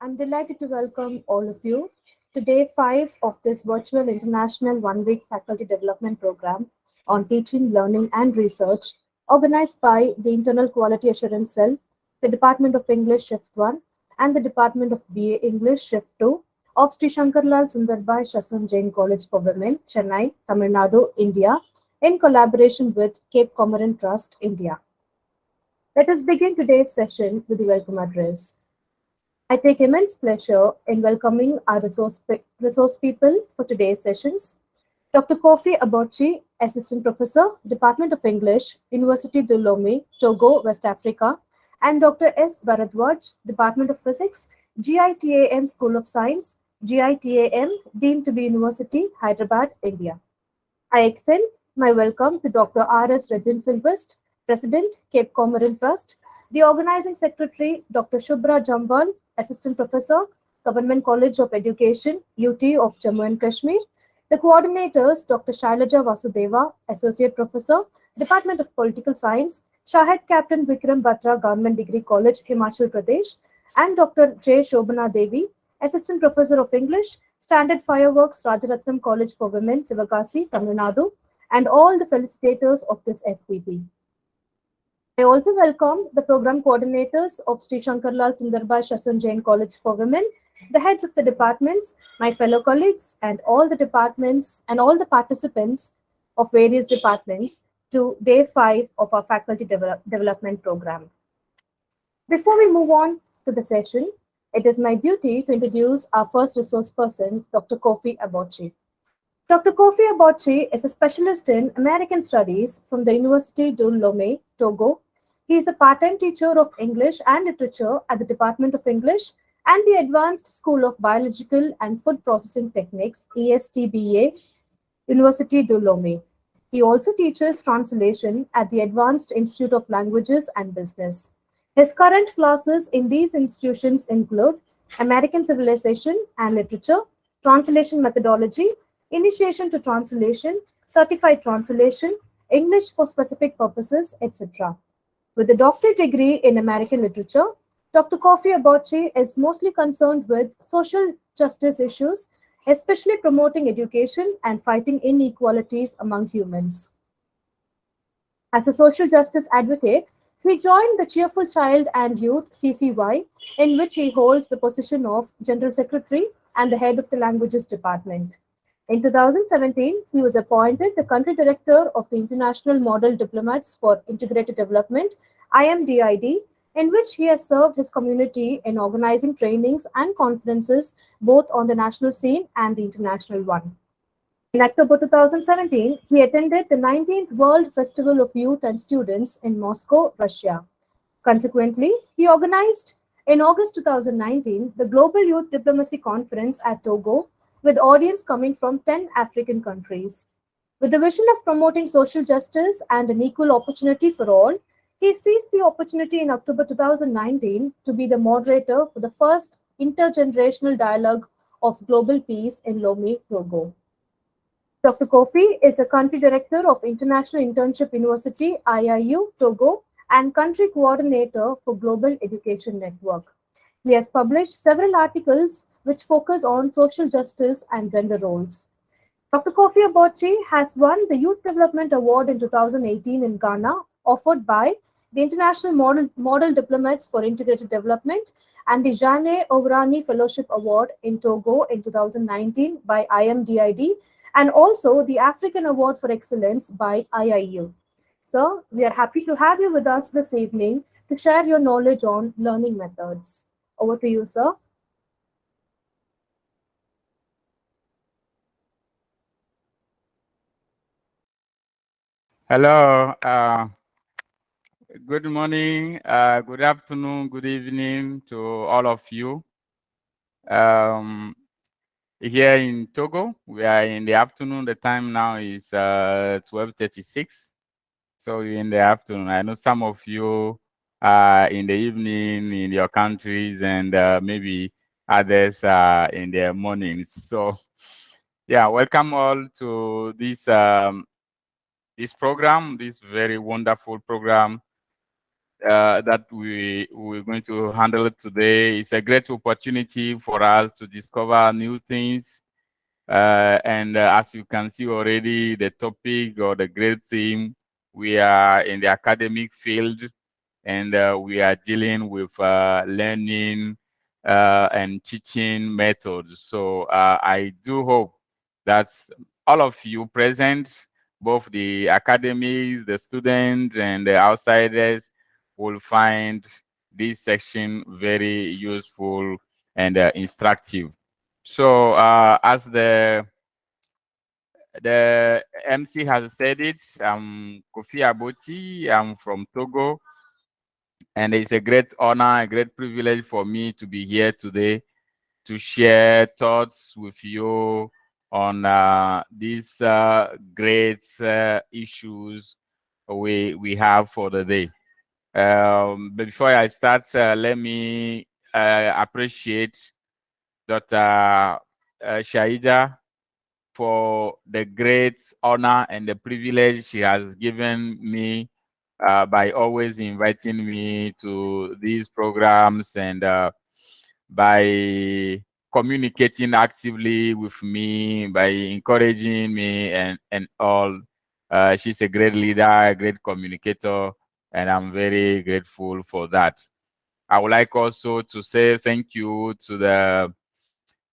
I'm delighted to welcome all of you to day 5 of this virtual international one-week faculty development program on teaching, learning, and research organized by the Internal Quality Assurance Cell, the Department of English Shift 1, and the Department of BA English Shift 2 of Sri Shankarlal Sundarbai Shaswan Jain College for Women, Chennai, Tamil Nadu, India, in collaboration with Cape Comorin Trust, India. Let us begin today's session with the welcome address. I take immense pleasure in welcoming our resource people for today's sessions. Dr. Kofi Aborchi, Assistant Professor, Department of English, University de Lomé, Togo, West Africa, and Dr. S. Bharadwaj, Department of Physics, GITAM School of Science, GITAM, Deemed to be University, Hyderabad, India. I extend my welcome to Dr. R.S. Redden Silvest, President, Cape Comorin Trust, the Organizing Secretary, Dr. Shubhra Jambal, Assistant Professor, Government College of Education, UT of Jammu and Kashmir, the coordinators, Dr. Shailaja Vasudeva, Associate Professor, Department of Political Science, Shahid Captain Vikram Batra, Government Degree College, Himachal Pradesh, and Dr. J. Shobhana Devi, Assistant Professor of English, Standard Fireworks, Rajaratnam College for Women, Sivakasi, Tamil Nadu, and all the felicitators of this FPP. I also welcome the program coordinators of Sri Shankarlal Sundarbai Shaswan Jain College for Women, the heads of the departments, my fellow colleagues, and all the departments and all the participants of various departments to day 5 of our faculty development program. Before we move on to the session, it is my duty to introduce our first resource person, Dr. Kofi Aborchi. Dr. Kofi Aborchi is a specialist in American Studies from the University de Lomé, Togo. He is a part-time teacher of English and Literature at the Department of English and the Advanced School of Biological and Food Processing Techniques, ESTBA, University de Lomé. He also teaches translation at the Advanced Institute of Languages and Business. His current classes in these institutions include American Civilization and Literature, Translation Methodology, Initiation to Translation, Certified Translation, English for Specific Purposes, etc. With a doctorate degree in American Literature, Dr. Kofi Aborchi is mostly concerned with social justice issues, especially promoting education and fighting inequalities among humans. As a social justice advocate, he joined the Cheerful Child and Youth (CCY), in which he holds the position of General Secretary and the head of the Languages Department. In 2017, he was appointed the country director of the International Model Diplomats for Integrated Development, IMDID, in which he has served his community in organizing trainings and conferences both on the national scene and the international one. In October 2017, he attended the 19th World Festival of Youth and Students in Moscow, Russia. Consequently, he organized in August 2019 the Global Youth Diplomacy Conference at Togo, with audience coming from 10 African countries. With the vision of promoting social justice and an equal opportunity for all, he seized the opportunity in October 2019 to be the moderator for the first intergenerational dialogue of global peace in Lomé, Togo. Dr. Kofi is a country director of International Internship University, IIU, Togo, and country coordinator for Global Education Network. He has published several articles which focus on social justice and gender roles. Dr. Kofi Aborchi has won the Youth Development Award in 2018 in Ghana, offered by the International Model Diplomats for Integrated Development, and the Jane Ovrani Fellowship Award in Togo in 2019 by IMDID, and also the African Award for Excellence by IIU. Sir, we are happy to have you with us this evening to share your knowledge on learning methods. Over to you, sir. Hello. Good morning, good afternoon, good evening to all of you. Here in Togo, we are in the afternoon. The time now is 12:36. So in the afternoon, I know some of you are in the evening in your countries, and maybe others are in their mornings. So yeah, welcome all to this program, this very wonderful program that we're going to handle today. It's a great opportunity for us to discover new things. And as you can see already, the topic or the great theme, we are in the academic field, and we are dealing with learning and teaching methods. So I do hope that all of you present, both the academics, the students, and the outsiders, will find this section very useful and instructive. So as the MC has said it, I'm Kofi Aboti. I'm from Togo, and it's a great honor, a great privilege for me to be here today to share thoughts with you on these great issues we have for the day. But before I start, let me appreciate Dr. Shaida for the great honor and the privilege she has given me by always inviting me to these programs and by communicating actively with me, by encouraging me and all. She's a great leader, a great communicator, and I'm very grateful for that. I would like also to say thank you to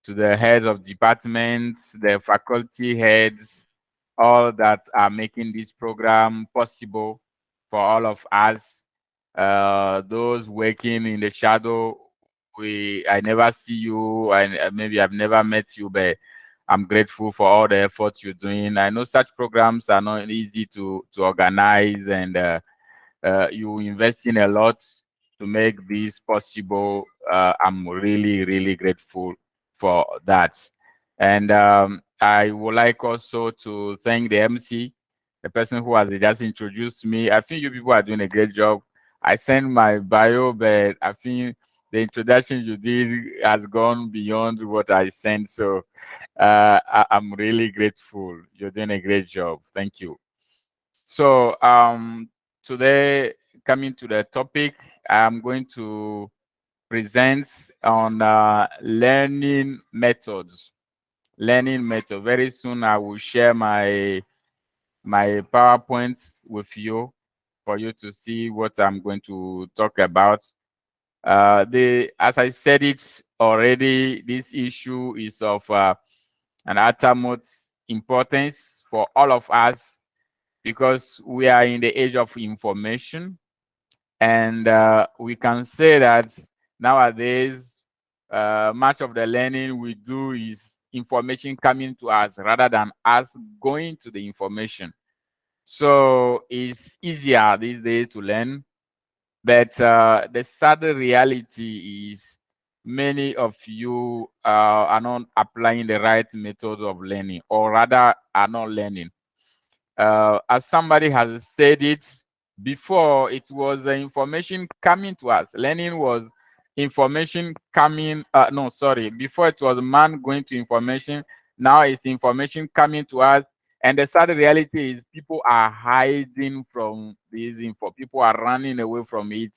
the heads of departments, the faculty heads, all that are making this program possible for all of us. Those working in the shadow, I never see you, and maybe I've never met you, but I'm grateful for all the efforts you're doing. I know such programs are not easy to organize, and you invest in a lot to make this possible. I'm really, really grateful for that. And I would like also to thank the MC, the person who has just introduced me. I think you people are doing a great job. I sent my bio, but I think the introduction you did has gone beyond what I sent. So I'm really grateful. You're doing a great job. Thank you. So today, coming to the topic, I'm going to present on learning methods. Learning method. Very soon, I will share my PowerPoints with you for you to see what I'm going to talk about. As I said it already, this issue is of an utmost importance for all of us because we are in the age of information, and we can say that nowadays much of the learning we do is information coming to us rather than us going to the information. So it's easier these days to learn, but the sad reality is many of you are not applying the right method of learning, or rather are not learning. As somebody has said it before, it was information coming to us. Learning was information coming, no, sorry, before it was man going to information, now it's information coming to us. And the sad reality is people are hiding from this info. People are running away from it.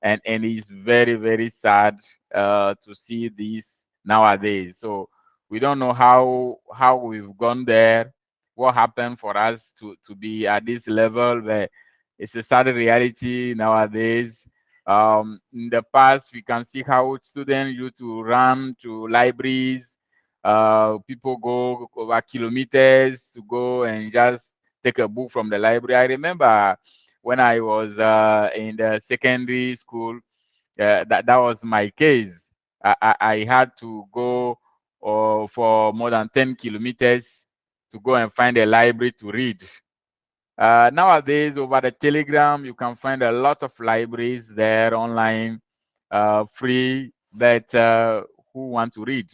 And it's very, very sad to see this nowadays. So we don't know how we've gone there, what happened for us to be at this level, where it's a sad reality nowadays. In the past, we can see how students used to run to libraries. People go over kilometers to go and just take a book from the library. I remember when I was in the secondary school, that was my case. I had to go for more than 10 kilometers to go and find a library to read. Nowadays, over the Telegram, you can find a lot of libraries there online, free, but who want to read?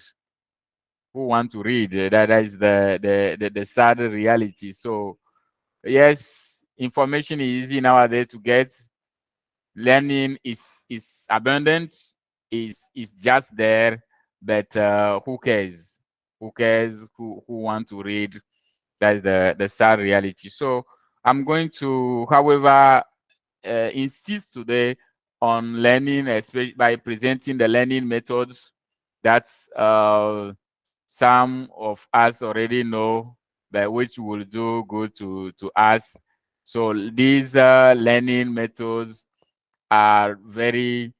Who want to read? That is the sad reality. So, yes, information is easy nowadays to get. Learning is abundant, is just there, but who cares? Who cares? Who want to read? That's the sad reality. So I'm going to, however, insist today on learning, especially by presenting the learning methods that some of us already know, but which will do good to us. So these learning methods are very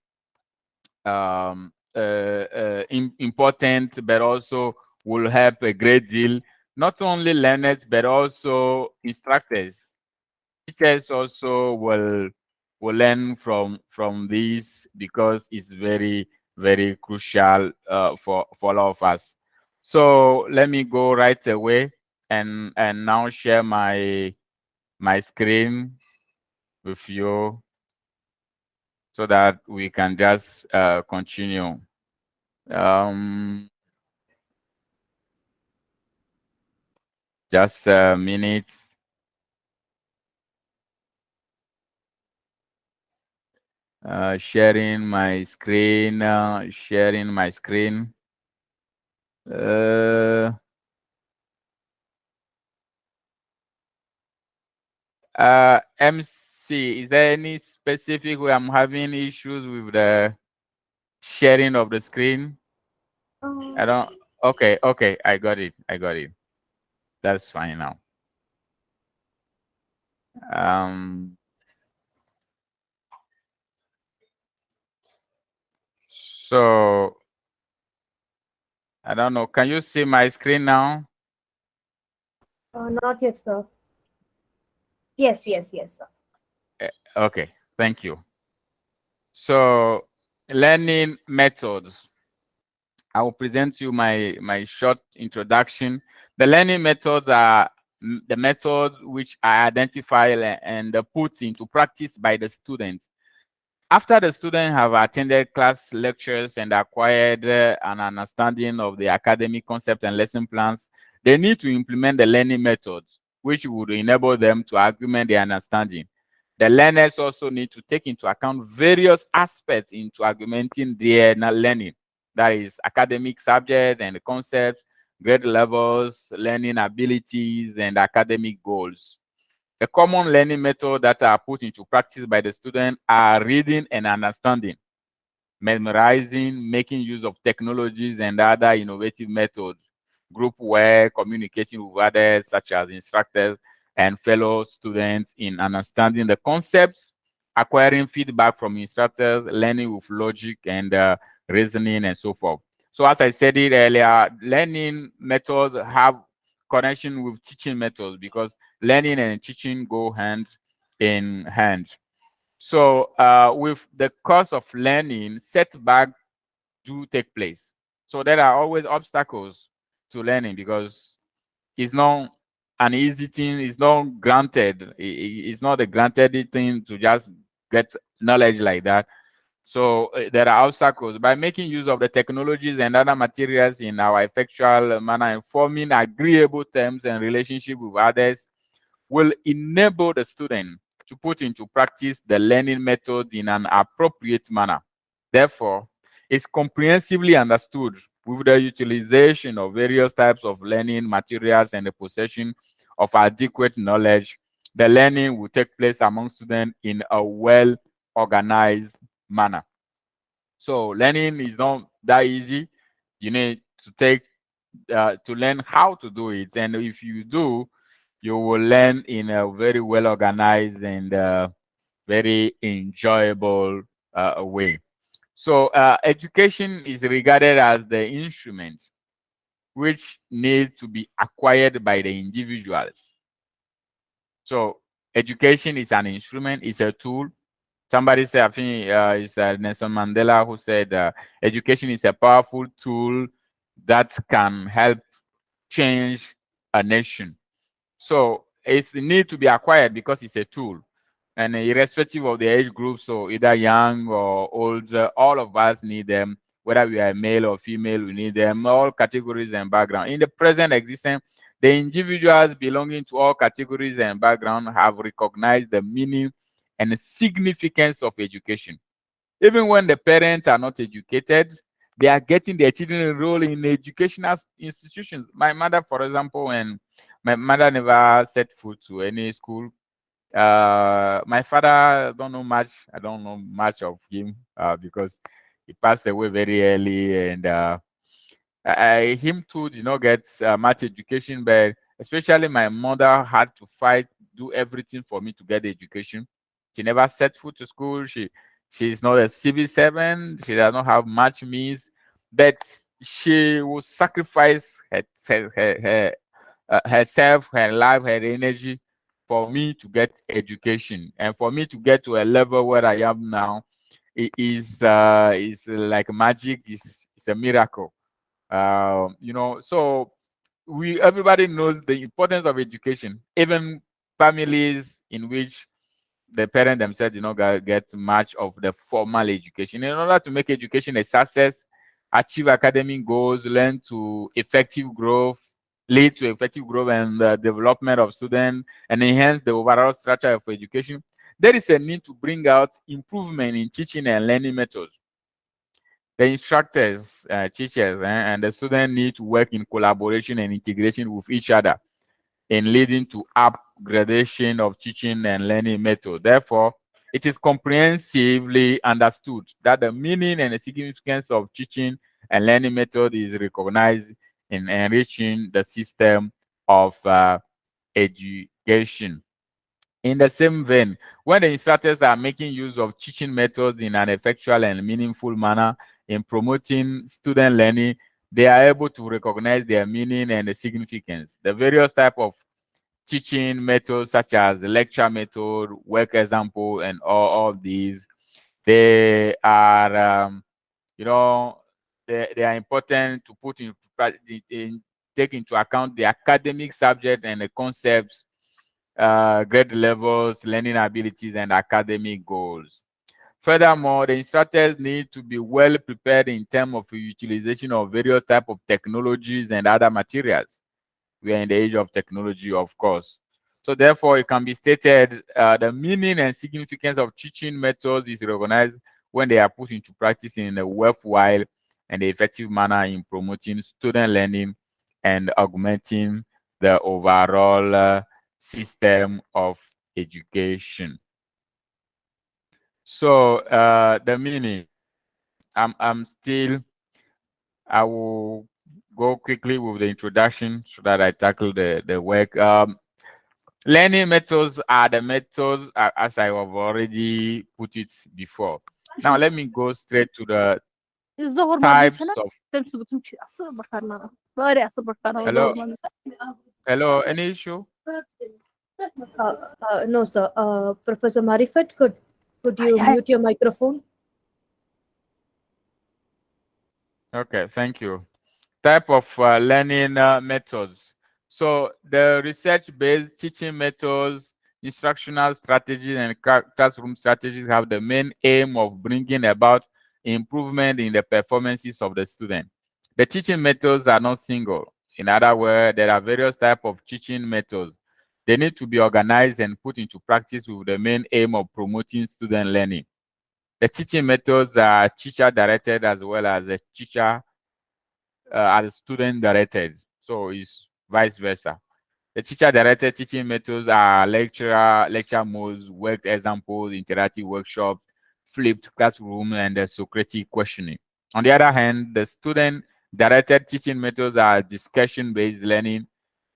important, but also will help a great deal, not only learners, but also instructors. Teachers also will learn from this because it's very, very crucial for all of us. So let me go right away and now share my screen with you so that we can just continue. Just a minute. Sharing my screen. Sharing my screen. MC, is there any specific way I'm having issues with the sharing of the screen? I don't. Okay, okay, I got it. I got it. That's fine now. So I don't know. Can you see my screen now? Not yet, sir. Yes, yes, yes, sir. Okay, thank you. So learning methods. I will present you my short introduction. The learning methods are the methods which I identify and put into practice by the students. After the students have attended class lectures and acquired an understanding of the academic concept and lesson plans, they need to implement the learning methods, which would enable them to augment their understanding. The learners also need to take into account various aspects into augmenting their learning. That is academic subject and concepts, grade levels, learning abilities, and academic goals. The common learning methods that are put into practice by the student are reading and understanding, memorizing, making use of technologies and other innovative methods, group work, communicating with others such as instructors and fellow students in understanding the concepts, acquiring feedback from instructors, learning with logic and reasoning and so forth. So as I said it earlier, learning methods have connection with teaching methods because learning and teaching go hand in hand. So with the course of learning, setbacks do take place. So there are always obstacles to learning because it's not an easy thing. It's not granted. It's not a granted thing to just get knowledge like that. So there are obstacles. By making use of the technologies and other materials in our effectual manner and forming agreeable terms and relationship with others will enable the student to put into practice the learning method in an appropriate manner. Therefore, it's comprehensively understood with the utilization of various types of learning materials and the possession of adequate knowledge. The learning will take place among students in a well-organized manner. So learning is not that easy. You need to learn how to do it. And if you do, you will learn in a very well organized and very enjoyable way. So education is regarded as the instrument which needs to be acquired by the individuals. So education is an instrument, it's a tool. Somebody said, I think it's Nelson Mandela who said, education is a powerful tool that can help change a nation. So it's need to be acquired because it's a tool. And irrespective of the age group, so either young or old, all of us need them, whether we are male or female, we need them, all categories and background. In the present existence, the individuals belonging to all categories and background have recognized the meaning and the significance of education. Even when the parents are not educated, they are getting their children enrolled in educational institutions. My mother, for example, when my mother never set foot to any school, My father don't know much. I don't know much of him because he passed away very early, and him too did not get much education. But especially my mother had to fight, do everything for me to get education. She never set foot to school. She's not a civil servant. She does not have much means, but she will sacrifice herself, her life, her energy for me to get education and for me to get to a level where I am now. It is like magic. It's a miracle. So we everybody knows the importance of education. Even families in which the parents themselves do not get much of the formal education. In order to make education a success, achieve academic goals, learn to effective growth, lead to effective growth and the development of students, and enhance the overall structure of education, there is a need to bring out improvement in teaching and learning methods. The instructors, teachers, and the students need to work in collaboration and integration with each other in leading to upgradation of teaching and learning method. Therefore, it is comprehensively understood that the meaning and the significance of teaching and learning method is recognized in enriching the system of education. In the same vein, when the instructors are making use of teaching methods in an effectual and meaningful manner in promoting student learning, they are able to recognize their meaning and the significance. The various type of teaching methods such as the lecture method, work example, and all of these, they are, they are important to put take into account the academic subject and the concepts, grade levels, learning abilities, and academic goals. Furthermore, the instructors need to be well prepared in terms of utilization of various type of technologies and other materials. We are in the age of technology, of course. So therefore, it can be stated the meaning and significance of teaching methods is recognized when they are put into practice in a worthwhile and effective manner in promoting student learning and augmenting the overall system of education. So the meaning, I'm still, I will go quickly with the introduction so that I tackle the work. Learning methods are the methods, as I have already put it before. Now, let me go straight to the الظهر ما types بيشنا of. تمشي بتمشي أصلا بكرنا ضاري أصلا بكرنا Hello, والظهر hello, any issue? No, sir. Professor Marifat, could you Hi. mute your microphone? Okay, thank you. Type of learning methods. So the research-based teaching methods, instructional strategies, and classroom strategies have the main aim of bringing about improvement in the performances of the student. The teaching methods are not single. In other words, there are various types of teaching methods. They need to be organized and put into practice with the main aim of promoting student learning. The teaching methods are teacher-directed as well as the teacher as student directed. So it's vice versa. The teacher directed teaching methods are lecture modes, work examples, interactive workshops, flipped classroom, and the Socratic questioning. On the other hand, the student directed teaching methods are discussion-based learning,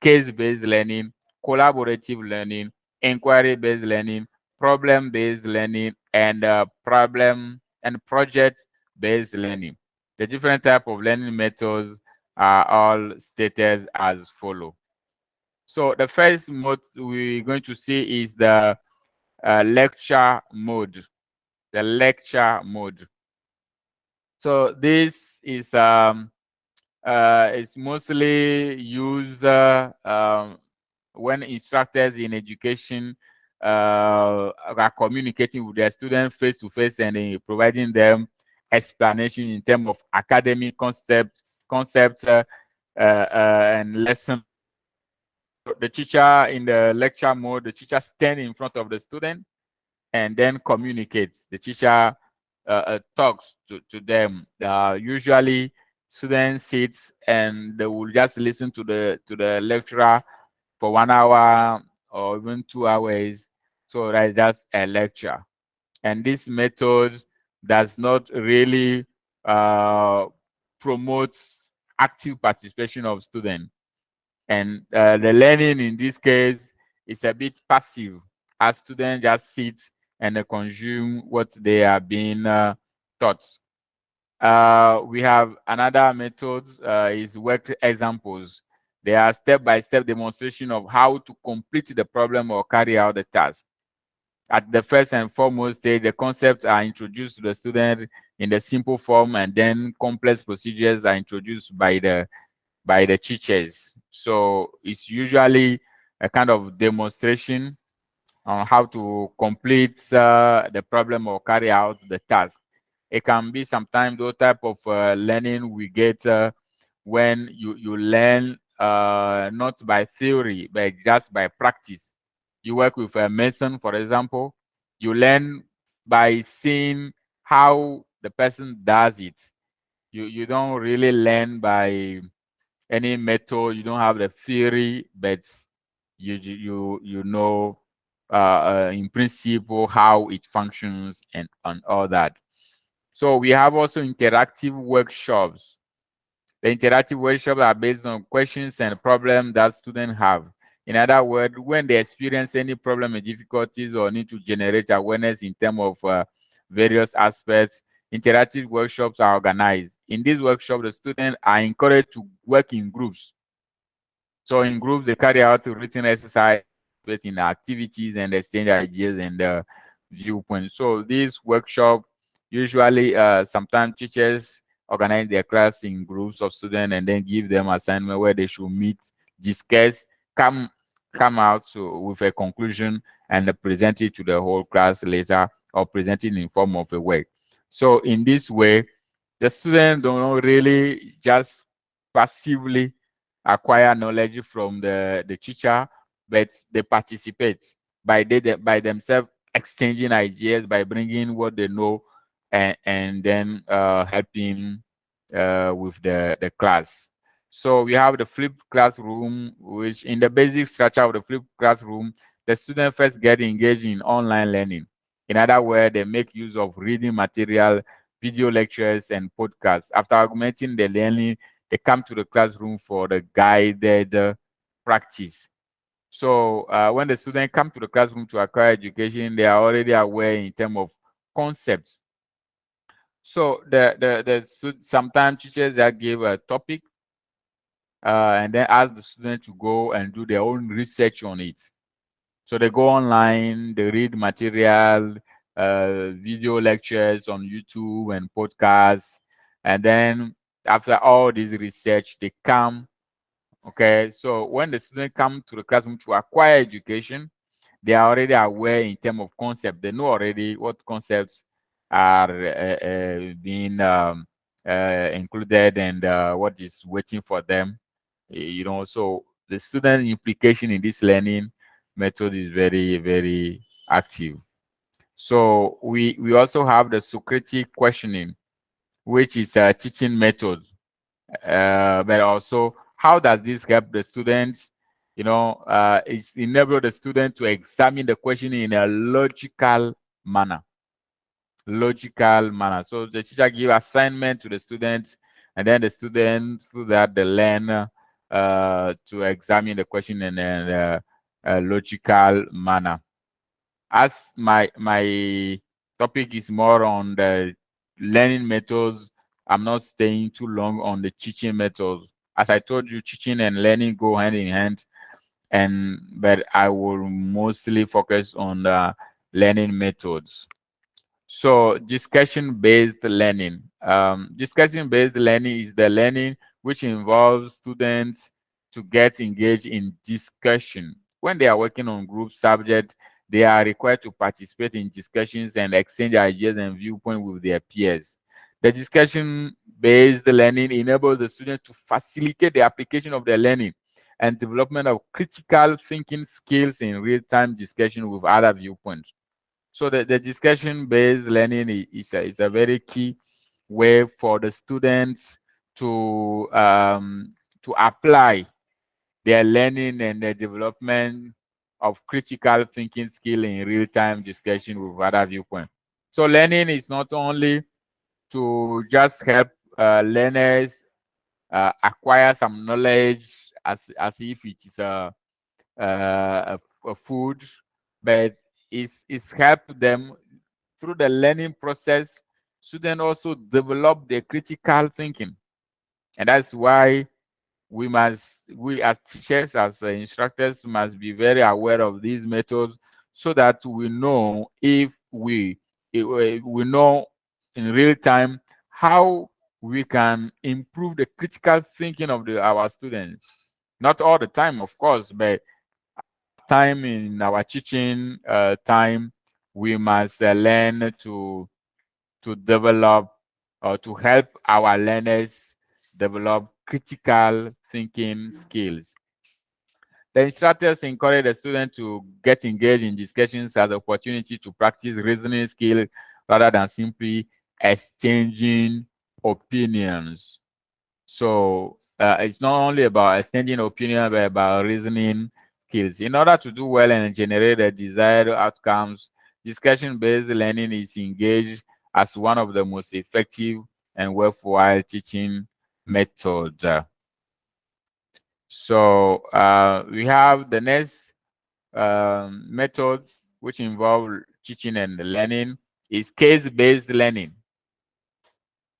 case-based learning, collaborative learning, inquiry-based learning, problem-based learning, and problem and project-based learning. The different type of learning methods are all stated as follow. So the first mode we're going to see is the lecture mode. The lecture mode. So this is it's mostly used when instructors in education are communicating with their students face to face and providing them explanation in terms of academic concepts and lesson. The teacher in the lecture mode, the teacher stand in front of the student and then communicates. The teacher talks to them. Usually, students sit and they will just listen to the lecturer for 1 hour or even 2 hours. So that is just a lecture. And this method does not really promote active participation of students. And the learning in this case is a bit passive, as students just sit and consume what they are being taught. We have another method is work examples. They are step-by-step demonstration of how to complete the problem or carry out the task. At the first and foremost stage, the concepts are introduced to the student in the simple form, and then complex procedures are introduced by the teachers. So it's usually a kind of demonstration on how to complete the problem or carry out the task. It can be sometimes those type of learning we get when you learn not by theory but just by practice. You work with a mason, for example, you learn by seeing how the person does it. You don't really learn by any method. You don't have the theory, but you know in principle how it functions and all that. So we have also interactive workshops. The interactive workshops are based on questions and problems that students have. In other words, when they experience any problem and difficulties or need to generate awareness in terms of various aspects, interactive workshops are organized. In these workshops, the students are encouraged to work in groups. So in groups, they carry out written exercise, in activities and exchange ideas and viewpoints. So this workshop, usually sometimes teachers organize their class in groups of students and then give them assignment where they should meet, discuss, come out with a conclusion and present it to the whole class later, or present it in form of a work. So in this way, the students don't really just passively acquire knowledge from the teacher, but they participate by themselves, exchanging ideas, by bringing what they know, and then helping with the class. So we have the flipped classroom, which in the basic structure of the flipped classroom, the students first get engaged in online learning. In other words, they make use of reading material, video lectures, and podcasts. After augmenting the learning, they come to the classroom for the guided practice. So when the students come to the classroom to acquire education, they are already aware in terms of concepts. So sometimes teachers that give a topic and then ask the student to go and do their own research on it. So they go online, they read material, video lectures on YouTube and podcasts, and then after all this research, they come. Okay, so when the students come to the classroom to acquire education, they are already aware in terms of concept. They know already what concepts are being included and what is waiting for them. So the student implication in this learning method is very, very active. So we also have the Socratic questioning, which is a teaching method. But also, how does this help the students? It's enable the student to examine the question in a logical manner. So the teacher give assignment to the students, and then the students, through that, they learn to examine the question in a logical manner. As my topic is more on the learning methods, I'm not staying too long on the teaching methods. As I told you, teaching and learning go hand in hand, but I will mostly focus on the learning methods. So discussion-based learning. Discussion-based learning is the learning which involves students to get engaged in discussion. When they are working on group subjects, they are required to participate in discussions and exchange ideas and viewpoints with their peers. The discussion-based learning enables the students to facilitate the application of their learning and development of critical thinking skills in real-time discussion with other viewpoints. So the discussion-based learning is a very key way for the students to apply their learning and their development of critical thinking skill in real-time discussion with other viewpoints. So learning is not only to just help learners acquire some knowledge as if it is a food, but it's help them through the learning process. Students also develop their critical thinking, and that's why we as teachers, as instructors, must be very aware of these methods so that we know we know in real time how we can improve the critical thinking of our students. Not all the time, of course, but time in our teaching time, we must learn to develop or to help our learners develop critical thinking skills. The instructors encourage the student to get engaged in discussions as an opportunity to practice reasoning skill rather than simply exchanging opinions. So it's not only about exchanging opinions, but about reasoning skills. In order to do well and generate the desired outcomes, discussion-based learning is engaged as one of the most effective and worthwhile teaching methods. So we have the next methods which involve teaching and learning is case-based learning.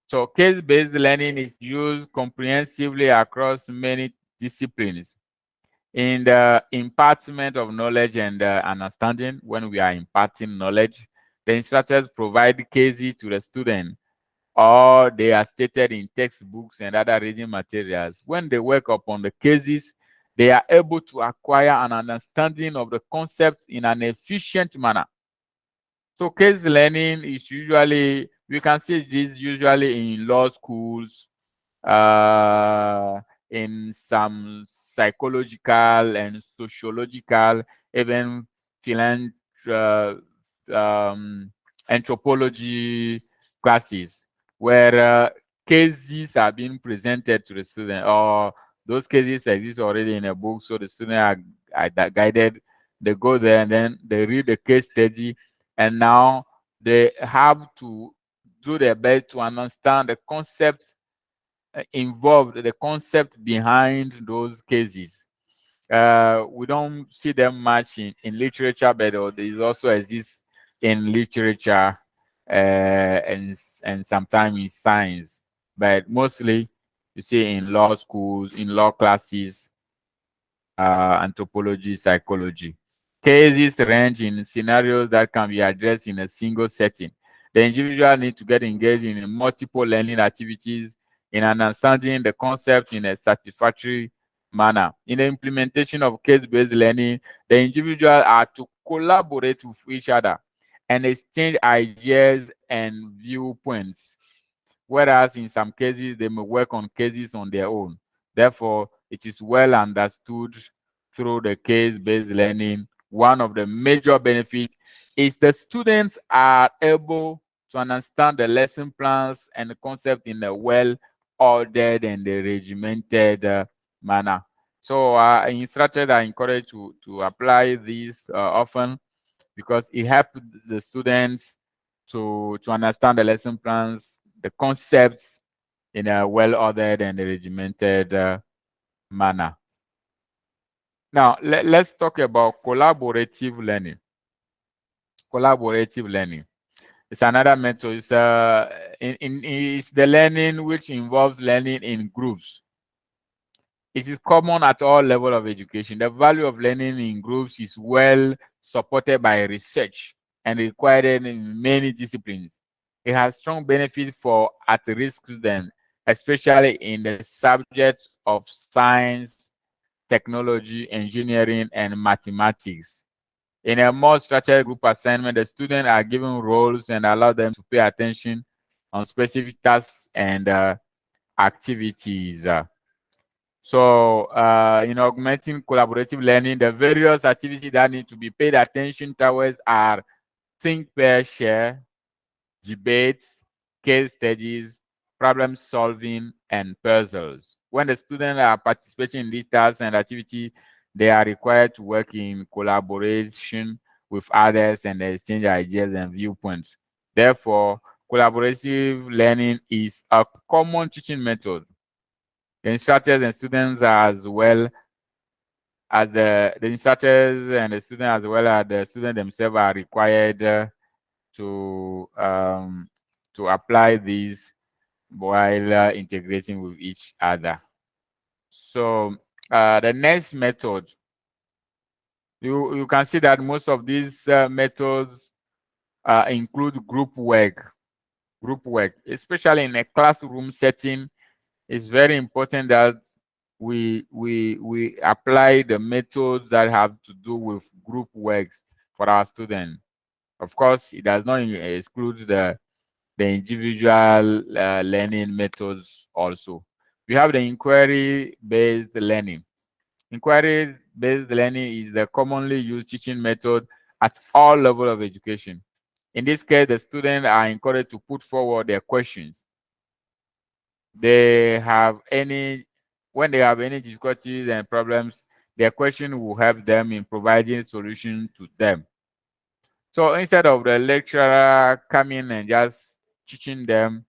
So case-based learning is used comprehensively across many disciplines. In the impartment of knowledge and understanding, when we are imparting knowledge, the instructors provide cases to the student, or they are stated in textbooks and other reading materials. When they work upon the cases, they are able to acquire an understanding of the concepts in an efficient manner. So case learning is usually, we can see this usually in law schools, in some psychological and sociological, even uh, anthropology classes, where cases are being presented to the student, or those cases exist already in a book, so the students are guided. They go there and then they read the case study, and now they have to do their best to understand the concepts involved, the concept behind those cases. We don't see them much in literature, but there also exists in literature and sometimes in science. But mostly you see in law schools, in law classes, anthropology, psychology. Cases range in scenarios that can be addressed in a single setting. The individual needs to get engaged in multiple learning activities in understanding the concept in a satisfactory manner. In the implementation of case-based learning, the individuals are to collaborate with each other and exchange ideas and viewpoints, whereas in some cases they may work on cases on their own. Therefore, it is well understood through the case-based learning. One of the major benefits is the students are able to understand the lesson plans and the concept in a well-ordered and regimented manner. So instructors are encouraged to apply these often, because it helps the students to understand the lesson plans, the concepts in a well-ordered and regimented manner. Now, let's talk about collaborative learning. Collaborative learning. It's another method. It's the learning which involves learning in groups. It is common at all levels of education. The value of learning in groups is well supported by research and required in many disciplines. It has strong benefit for at-risk students, especially in the subjects of science, technology, engineering, and mathematics. In a more structured group assignment, the students are given roles and allow them to pay attention on specific tasks and activities. So in augmenting collaborative learning, the various activities that need to be paid attention towards are think, pair, share, debates, case studies, problem solving, and puzzles. When the students are participating in these tasks and activities, They are required to work in collaboration with others and exchange ideas and viewpoints. Therefore, collaborative learning is a common teaching method. The instructors and students as well as the instructors and the student as well as the student themselves are required to apply these while integrating with each other. So the next method, you can see that most of these methods include group work. Group work, especially in a classroom setting, it's very important that we apply the methods that have to do with group works for our students. Of course, it does not exclude the individual learning methods also. We have the inquiry-based learning. Inquiry-based learning is the commonly used teaching method at all levels of education. In this case, the students are encouraged to put forward their questions. When they have any difficulties and problems, their question will help them in providing solutions to them. So instead of the lecturer coming and just teaching them,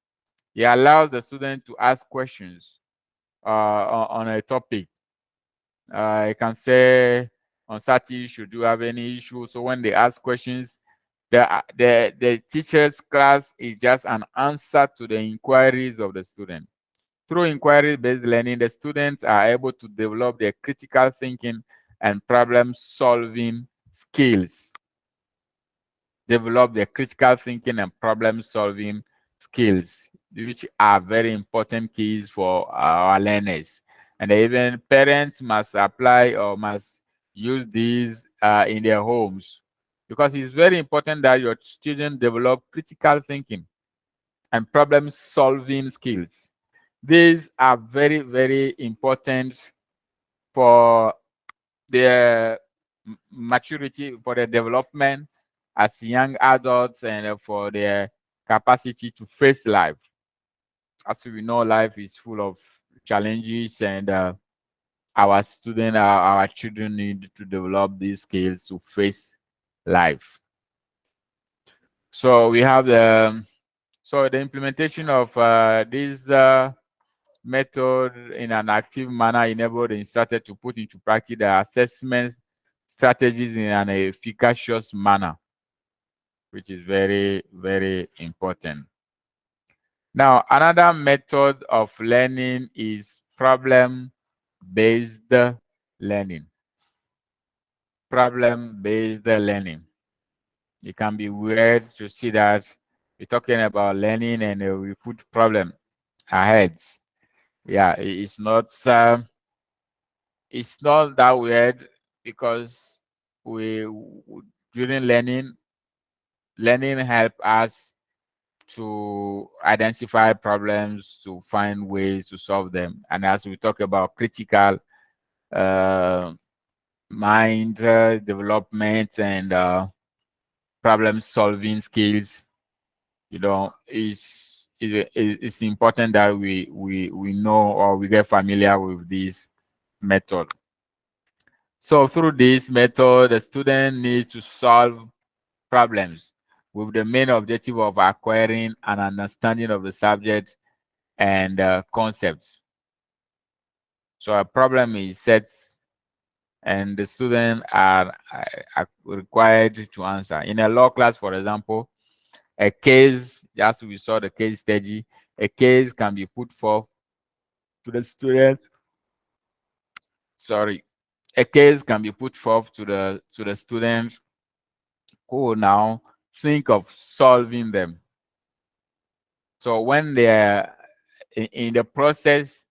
he allows the student to ask questions on a topic. I can say on Saturday, should you have any issue? So when they ask questions, the teacher's class is just an answer to the inquiries of the student. Through inquiry-based learning, the students are able to develop their critical thinking and problem-solving skills. Develop their critical thinking and problem-solving skills, which are very important keys for our learners. And even parents must apply or must use these in their homes, because it's very important that your students develop critical thinking and problem-solving skills. These are very, very important for their maturity, for their development as young adults, and for their capacity to face life. As we know, life is full of challenges, and our students, our children need to develop these skills to face life. So we have the implementation of this method in an active manner enabled the instructor to put into practice the assessment strategies in an efficacious manner, which is very, very important. Now, another method of learning is problem-based learning. Problem-based learning. It can be weird to see that we're talking about learning and we put problem ahead. Yeah, it's not that weird, because during learning help us to identify problems, to find ways to solve them. And as we talk about critical mind development and problem solving skills, it's important that we know or we get familiar with this method. So through this method, the student needs to solve problems with the main objective of acquiring an understanding of the subject and concepts. So a problem is set, and the students are required to answer. In a law class, for example, a case, just we saw the case study, a case can be put forth to the student. Sorry, a case can be put forth to the student who will now think of solving them. So when they're in the process,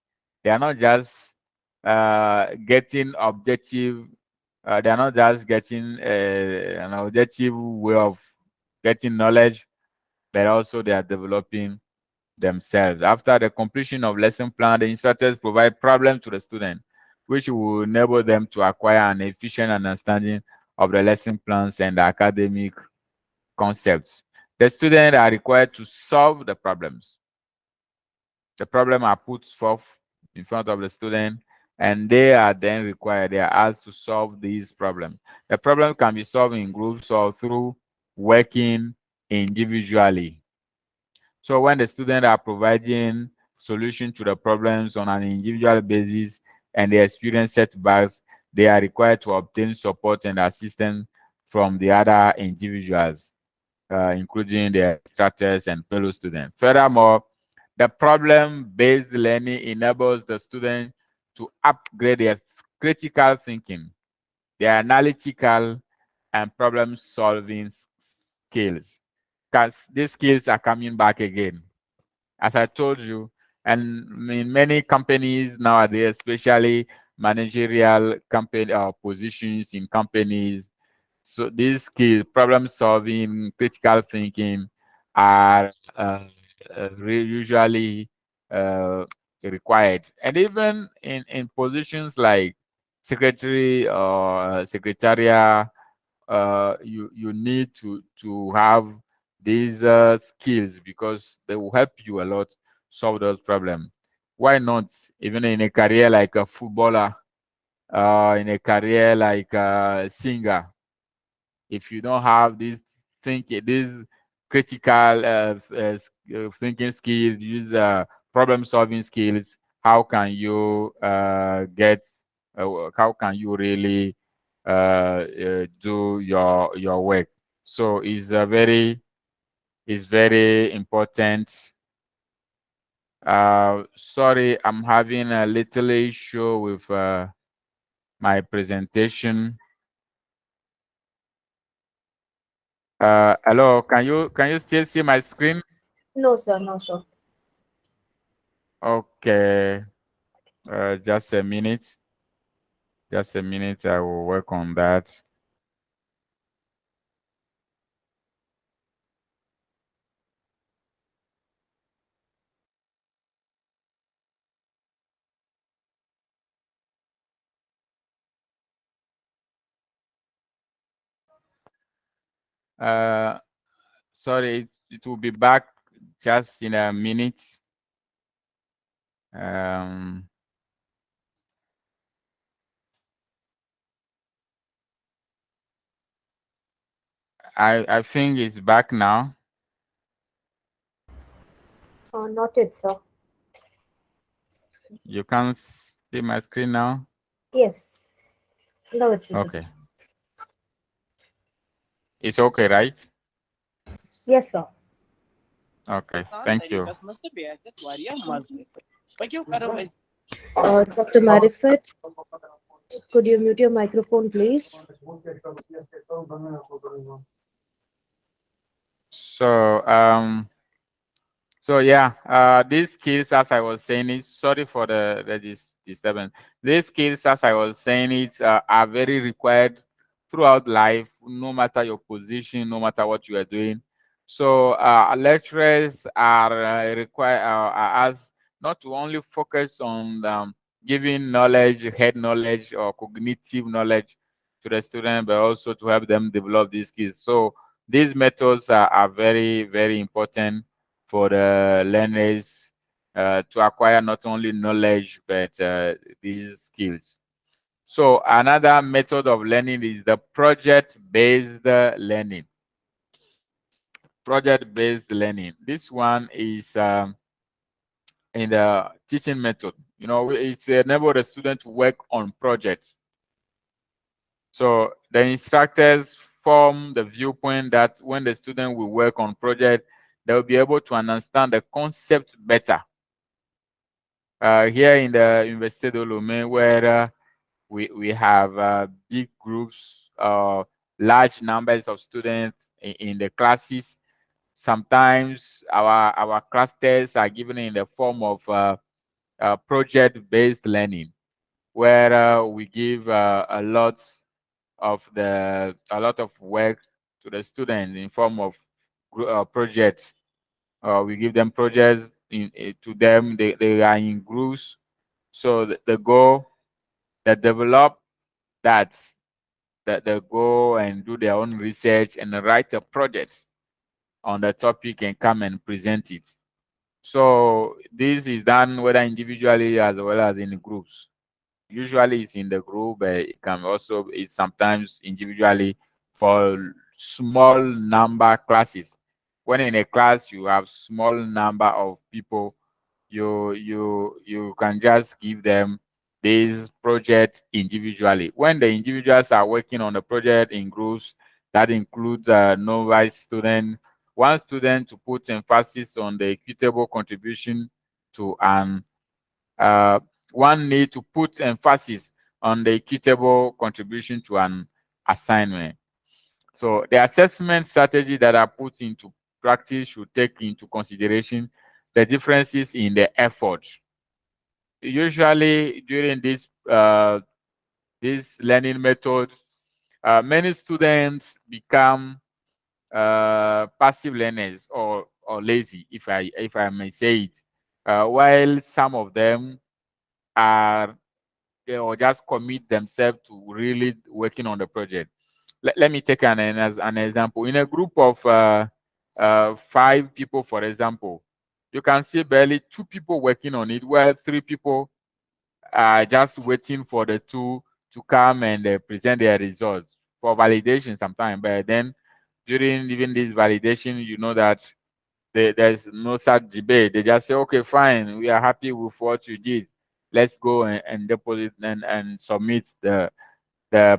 they are not just getting objective, they are not just getting an objective way of getting knowledge, but also they are developing themselves. After the completion of lesson plan, the instructors provide problems to the student, which will enable them to acquire an efficient understanding of the lesson plans and the academic concepts. The students are required to solve the problems. The problem are put forth in front of the student, and they are then required, they are asked to solve these problems. The problem can be solved in groups or through working individually. So when the students are providing solution to the problems on an individual basis and they experience setbacks, they are required to obtain support and assistance from the other individuals, including the instructors and fellow students. Furthermore, the problem-based learning enables the student to upgrade their critical thinking, their analytical and problem-solving skills. Because these skills are coming back again. As I told you, and in many companies nowadays, especially managerial company positions in companies, so these skills, problem solving, critical thinking, are usually required. And even in positions like secretary or secretariat, you need to have these skills because they will help you a lot solve those problems. Why not? Even in a career like a footballer, in a career like a singer, if you don't have these critical thinking skills, use problem solving skills, how can you how can you really do your work? So it's very important. Sorry, I'm having a little issue with my presentation. Hello, can you still see my screen? No, sir. No, sir. Okay, just a minute. Just a minute, I will work on that. Sorry, it will be back just in a minute. I think it's back now. Not it, sir. You can see my screen now? Yes. No, it's visible. Okay. It's okay, right? Yes, sir. Okay, thank you. Dr. Marifat, could you mute your microphone, please? So yeah, these skills, as I was saying, it, sorry for the disturbance. These skills, as I was saying, it are very required throughout life, no matter your position, no matter what you are doing. So lecturers are are asked not to only focus on giving knowledge, head knowledge, or cognitive knowledge to the student, but also to help them develop these skills. So these methods are very, very important for the learners to acquire not only knowledge but these skills. So another method of learning is the project-based learning. Project-based learning. This one is in the teaching method. You know, it's enable the student to work on projects. So the instructors form the viewpoint that when the student will work on project, they'll be able to understand the concept better. Here in the Université de Lomé, where we have big groups, large numbers of students in the classes. Sometimes our clusters are given in the form of project-based learning, where we give a lot of work to the students in form of projects. We give them projects to them. They are in groups. So the goal, they develop that they go and do their own research and write a project on the topic and come and present it. So this is done whether individually as well as in groups. usually it's in the group, but it can also be sometimes individually for small number classes. When in a class you have small number of people, you can just give them this project individually. When the individuals are working on the project in groups, that includes novice student, one student to put emphasis on the equitable contribution to an uh, one need to put emphasis on the equitable contribution to an assignment. So the assessment strategy that are put into practice should take into consideration the differences in the effort. Usually during this learning methods, many students become passive learners or lazy, if I may say it, while some of them are or just commit themselves to really working on the project. Let me take as an example. In a group of 5 people, for example, you can see barely 2 people working on it, while 3 people are just waiting for the 2 to come and present their results for validation sometimes. But then during even this validation, you know that there's no such debate. They just say, okay, fine, we are happy with what you did. Let's go and deposit and submit the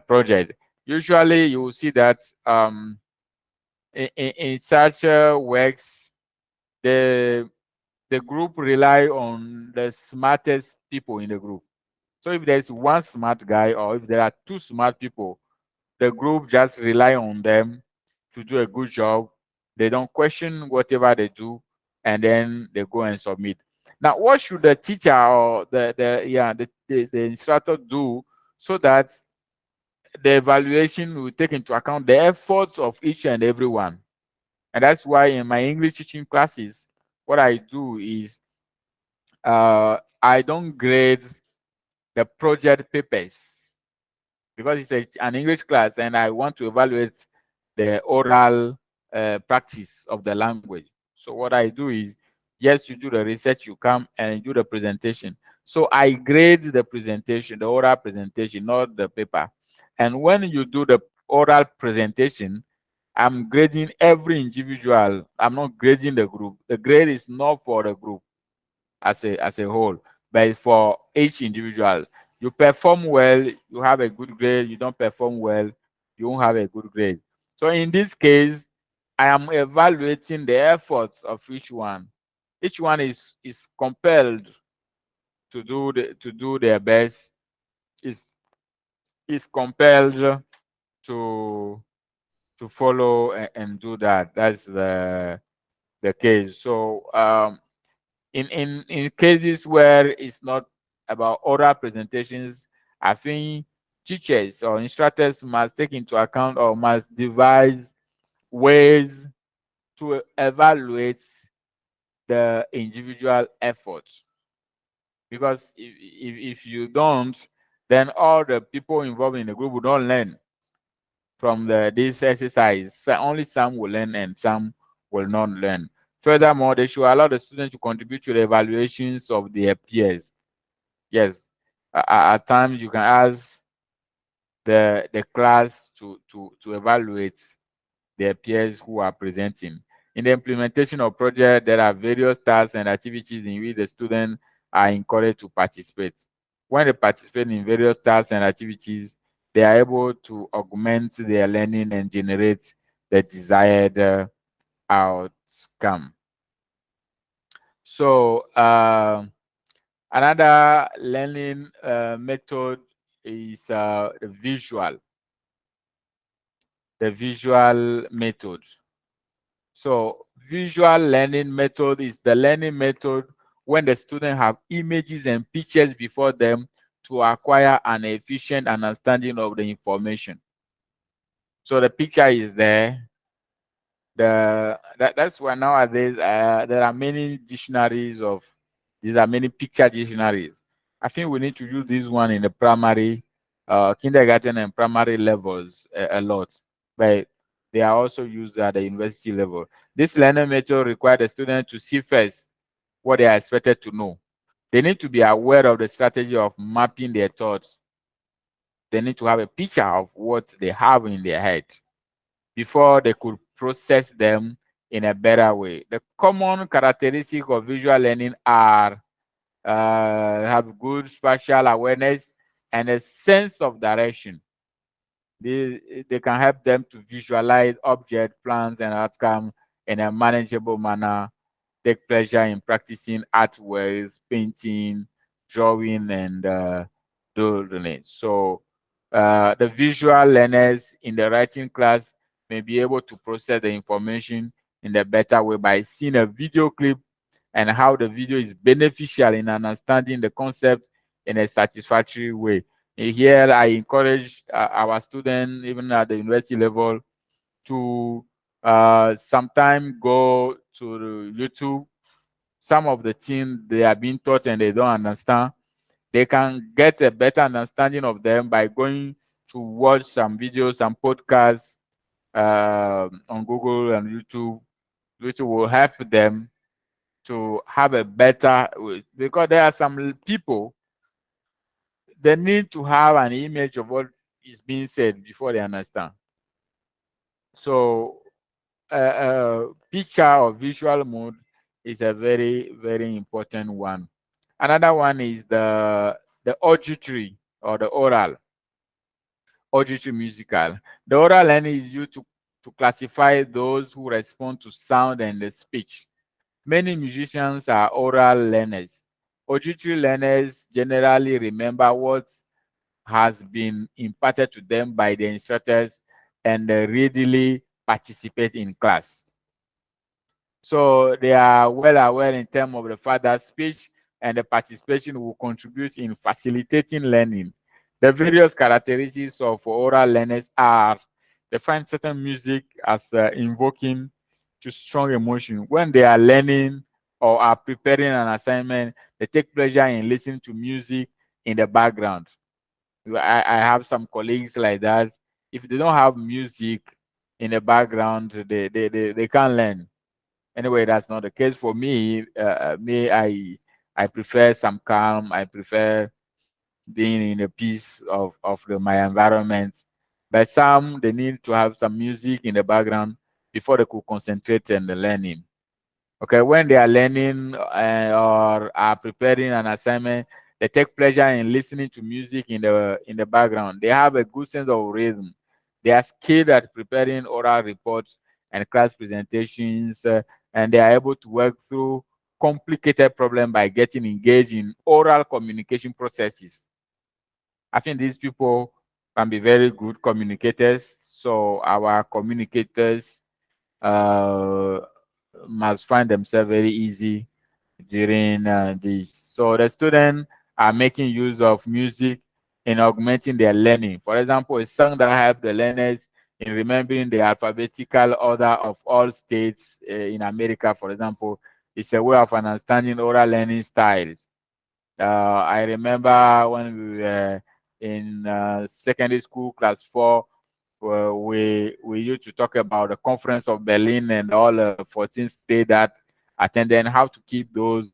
project. Usually you will see that in such works, the group rely on the smartest people in the group. So if there's one smart guy or if there are 2 smart people, the group just rely on them to do a good job. They don't question whatever they do, and then they go and submit. Now, what should the teacher or the instructor do so that the evaluation will take into account the efforts of each and everyone? And that's why in my English teaching classes, what I do is I don't grade the project papers because it's an English class and I want to evaluate the oral practice of the language. So what I do is, yes, you do the research, you come and do the presentation. So I grade the presentation, the oral presentation, not the paper. And when you do the oral presentation, I'm grading every individual. I'm not grading the group. The grade is not for the group as a whole, but for each individual. You perform well, you have a good grade. You don't perform well, you won't have a good grade. So in this case, I am evaluating the efforts of each one. Each one is compelled to do their best. Is compelled to follow and do that. That's the case. So in cases where it's not about oral presentations, I think teachers or instructors must take into account or must devise ways to evaluate the individual effort. Because if you don't, then all the people involved in the group will not learn from this exercise. So only some will learn and some will not learn. Furthermore, they should allow the students to contribute to the evaluations of their peers. Yes, at times you can ask the class to evaluate their peers who are presenting. In the implementation of project, there are various tasks and activities in which the students are encouraged to participate. When they participate in various tasks and activities, they are able to augment their learning and generate the desired outcome. So another learning method is the visual method. So visual learning method is the learning method when the student have images and pictures before them to acquire an efficient understanding of the information. So the picture is there. That's why nowadays there are many dictionaries of these are many picture dictionaries. I think we need to use this one in the primary, kindergarten and primary levels a lot, but they are also used at the university level. This learning method requires the student to see first what they are expected to know. They need to be aware of the strategy of mapping their thoughts. They need to have a picture of what they have in their head before they could process them in a better way. The common characteristics of visual learning are have good spatial awareness and a sense of direction. They can help them to visualize object plans and outcome in a manageable manner, take pleasure in practicing artworks, painting, drawing, and doodling. So the visual learners in the writing class may be able to process the information in a better way by seeing a video clip and how the video is beneficial in understanding the concept in a satisfactory way. Here, I encourage our students, even at the university level, to sometime go to YouTube. Some of the things they are being taught and they don't understand, they can get a better understanding of them by going to watch some videos, some podcasts on Google and YouTube, which will help them to have a better, because there are some people, they need to have an image of what is being said before they understand. So picture or visual mode is a very, very important one. Another one is the auditory or the auditory musical. The oral learning is used to classify those who respond to sound and the speech. Many musicians are oral learners. Auditory learners generally remember what has been imparted to them by the instructors and readily participate in class. So they are well aware in terms of the fact that speech and the participation will contribute in facilitating learning. The various characteristics of oral learners are they find certain music as invoking to strong emotion. When they are learning or are preparing an assignment, they take pleasure in listening to music in the background. I have some colleagues like that. If they don't have music in the background, they can't learn. Anyway, that's not the case for me. I prefer some calm. I prefer being in a piece of my environment. But some, they need to have some music in the background before they could concentrate on the learning. Okay, when they are learning or are preparing an assignment, they take pleasure in listening to music in the background. They have a good sense of rhythm. They are skilled at preparing oral reports and class presentations, and they are able to work through complicated problems by getting engaged in oral communication processes. I think these people can be very good communicators. So our communicators uh, must find themselves very easy during this. So the students are making use of music in augmenting their learning. For example, a song that helps the learners in remembering the alphabetical order of all states in America, for example, is a way of understanding oral learning styles. I remember when we were in secondary school, class 4, we used to talk about the Conference of Berlin and all 14 states that attended and how to keep those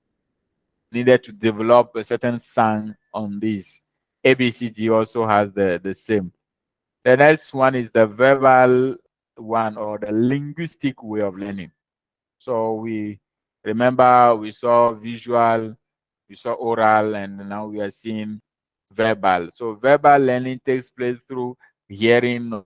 needed to develop a certain song on this. ABCG also has the same. The next one is the verbal one or the linguistic way of learning. So we remember we saw visual, we saw oral, and now we are seeing verbal. So verbal learning takes place through hearing in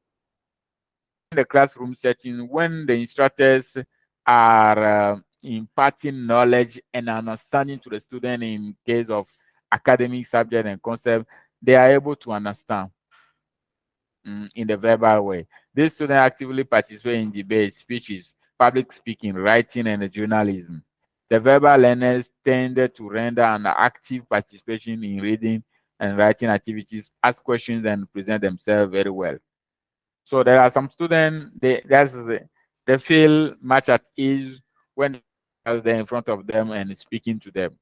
the classroom setting when the instructors are imparting knowledge and understanding to the student in case of academic subject and concept, they are able to understand in the verbal way. These students actively participate in debates, speeches, public speaking, writing, and journalism. The verbal learners tended to render an active participation in reading and writing activities, ask questions, and present themselves very well. So there are some students they feel much at ease when they're in front of them and speaking to them.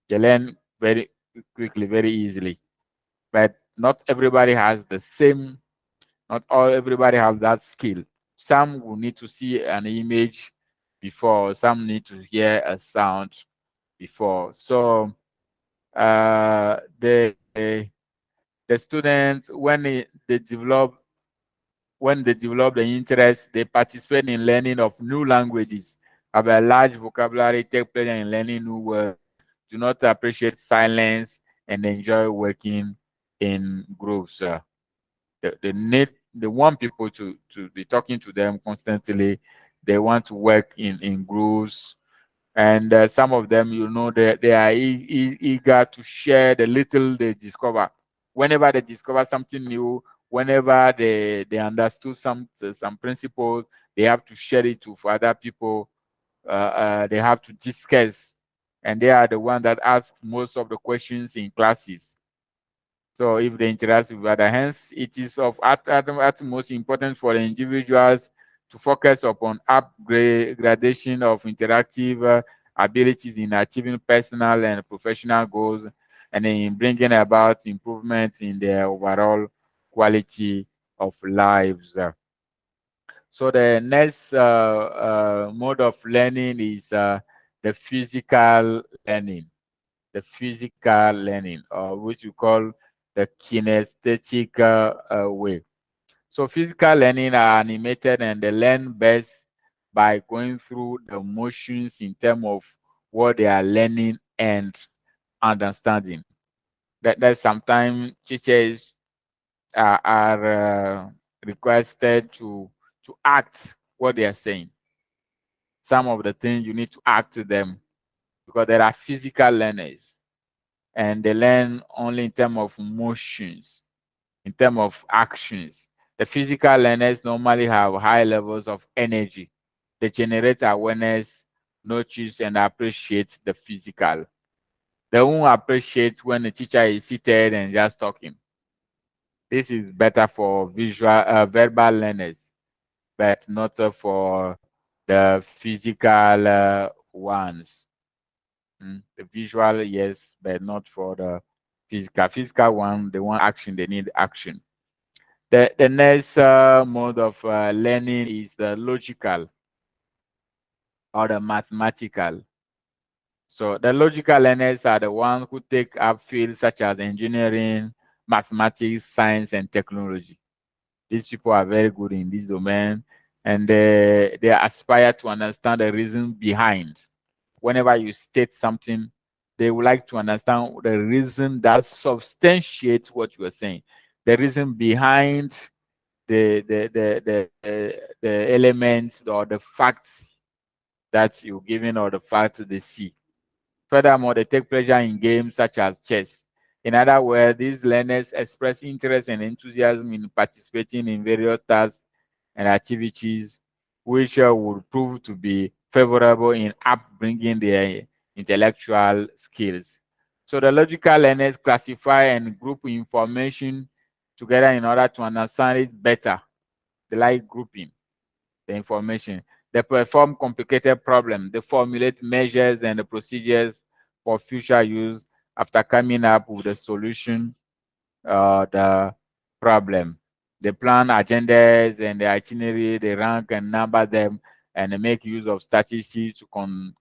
They learn very quickly, very easily. But not everybody has the same. Not all everybody has that skill. Some will need to see an image before. Some need to hear a sound before. So the students when they develop the interest, they participate in learning of new languages, have a large vocabulary, take pleasure in learning new words, do not appreciate silence, and enjoy working in groups. They want people to be talking to them constantly. They want to work in groups, and some of them, they are eager to share the little they discover. Whenever they discover something new, whenever they understood some principles, they have to share it to for other people. They have to discuss, and they are the one that asks most of the questions in classes. So if they interact with other, hence it is of utmost importance for the individuals to focus upon upgradation of interactive abilities in achieving personal and professional goals, and in bringing about improvements in their overall quality of lives. So the next mode of learning is the physical learning. The physical learning, or which we call the kinesthetic way. So physical learning are animated and they learn best by going through the motions in terms of what they are learning and understanding. That sometimes teachers are requested to act what they are saying. Some of the things you need to act to them, because there are physical learners and they learn only in terms of motions, in terms of actions. The physical learners normally have high levels of energy. They generate awareness, notice, and appreciate the physical. They won't appreciate when the teacher is seated and just talking. This is better for verbal learners, but not for the physical ones. The visual, yes, but not for the physical. Physical one, they want action, they need action. The next mode of learning is the logical or the mathematical. So the logical learners are the ones who take up fields such as engineering, mathematics, science, and technology. These people are very good in this domain, and they aspire to understand the reason behind. Whenever you state something, they would like to understand the reason that substantiates what you are saying, the reason behind the elements or the facts that you're giving or the facts they see. Furthermore, they take pleasure in games such as chess. In other words, these learners express interest and enthusiasm in participating in various tasks and activities which would prove to be favorable in upbringing their intellectual skills. So the logical learners classify and group information together in order to understand it better. They like grouping the information. They perform complicated problems. They formulate measures and the procedures for future use after coming up with a solution the problem. They plan agendas and the itinerary, they rank and number them, and they make use of statistics to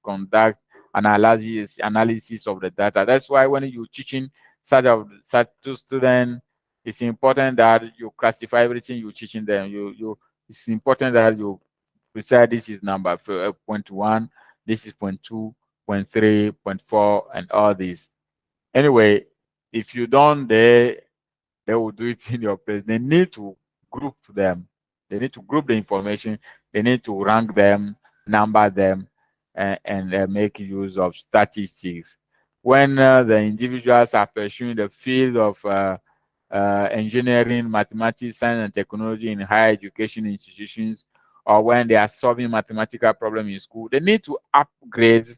conduct analysis of the data. That's why when you're teaching such to students, it's important that you classify everything you're teaching them. It's important that you decide this is number point one, this is point two, point three, point four, and all these. Anyway, if you don't, they will do it in your place. They need to group them. They need to group the information. They need to rank them, number them, and make use of statistics. When the individuals are pursuing the field of engineering, mathematics, science, and technology in higher education institutions, or when they are solving mathematical problems in school, they need to upgrade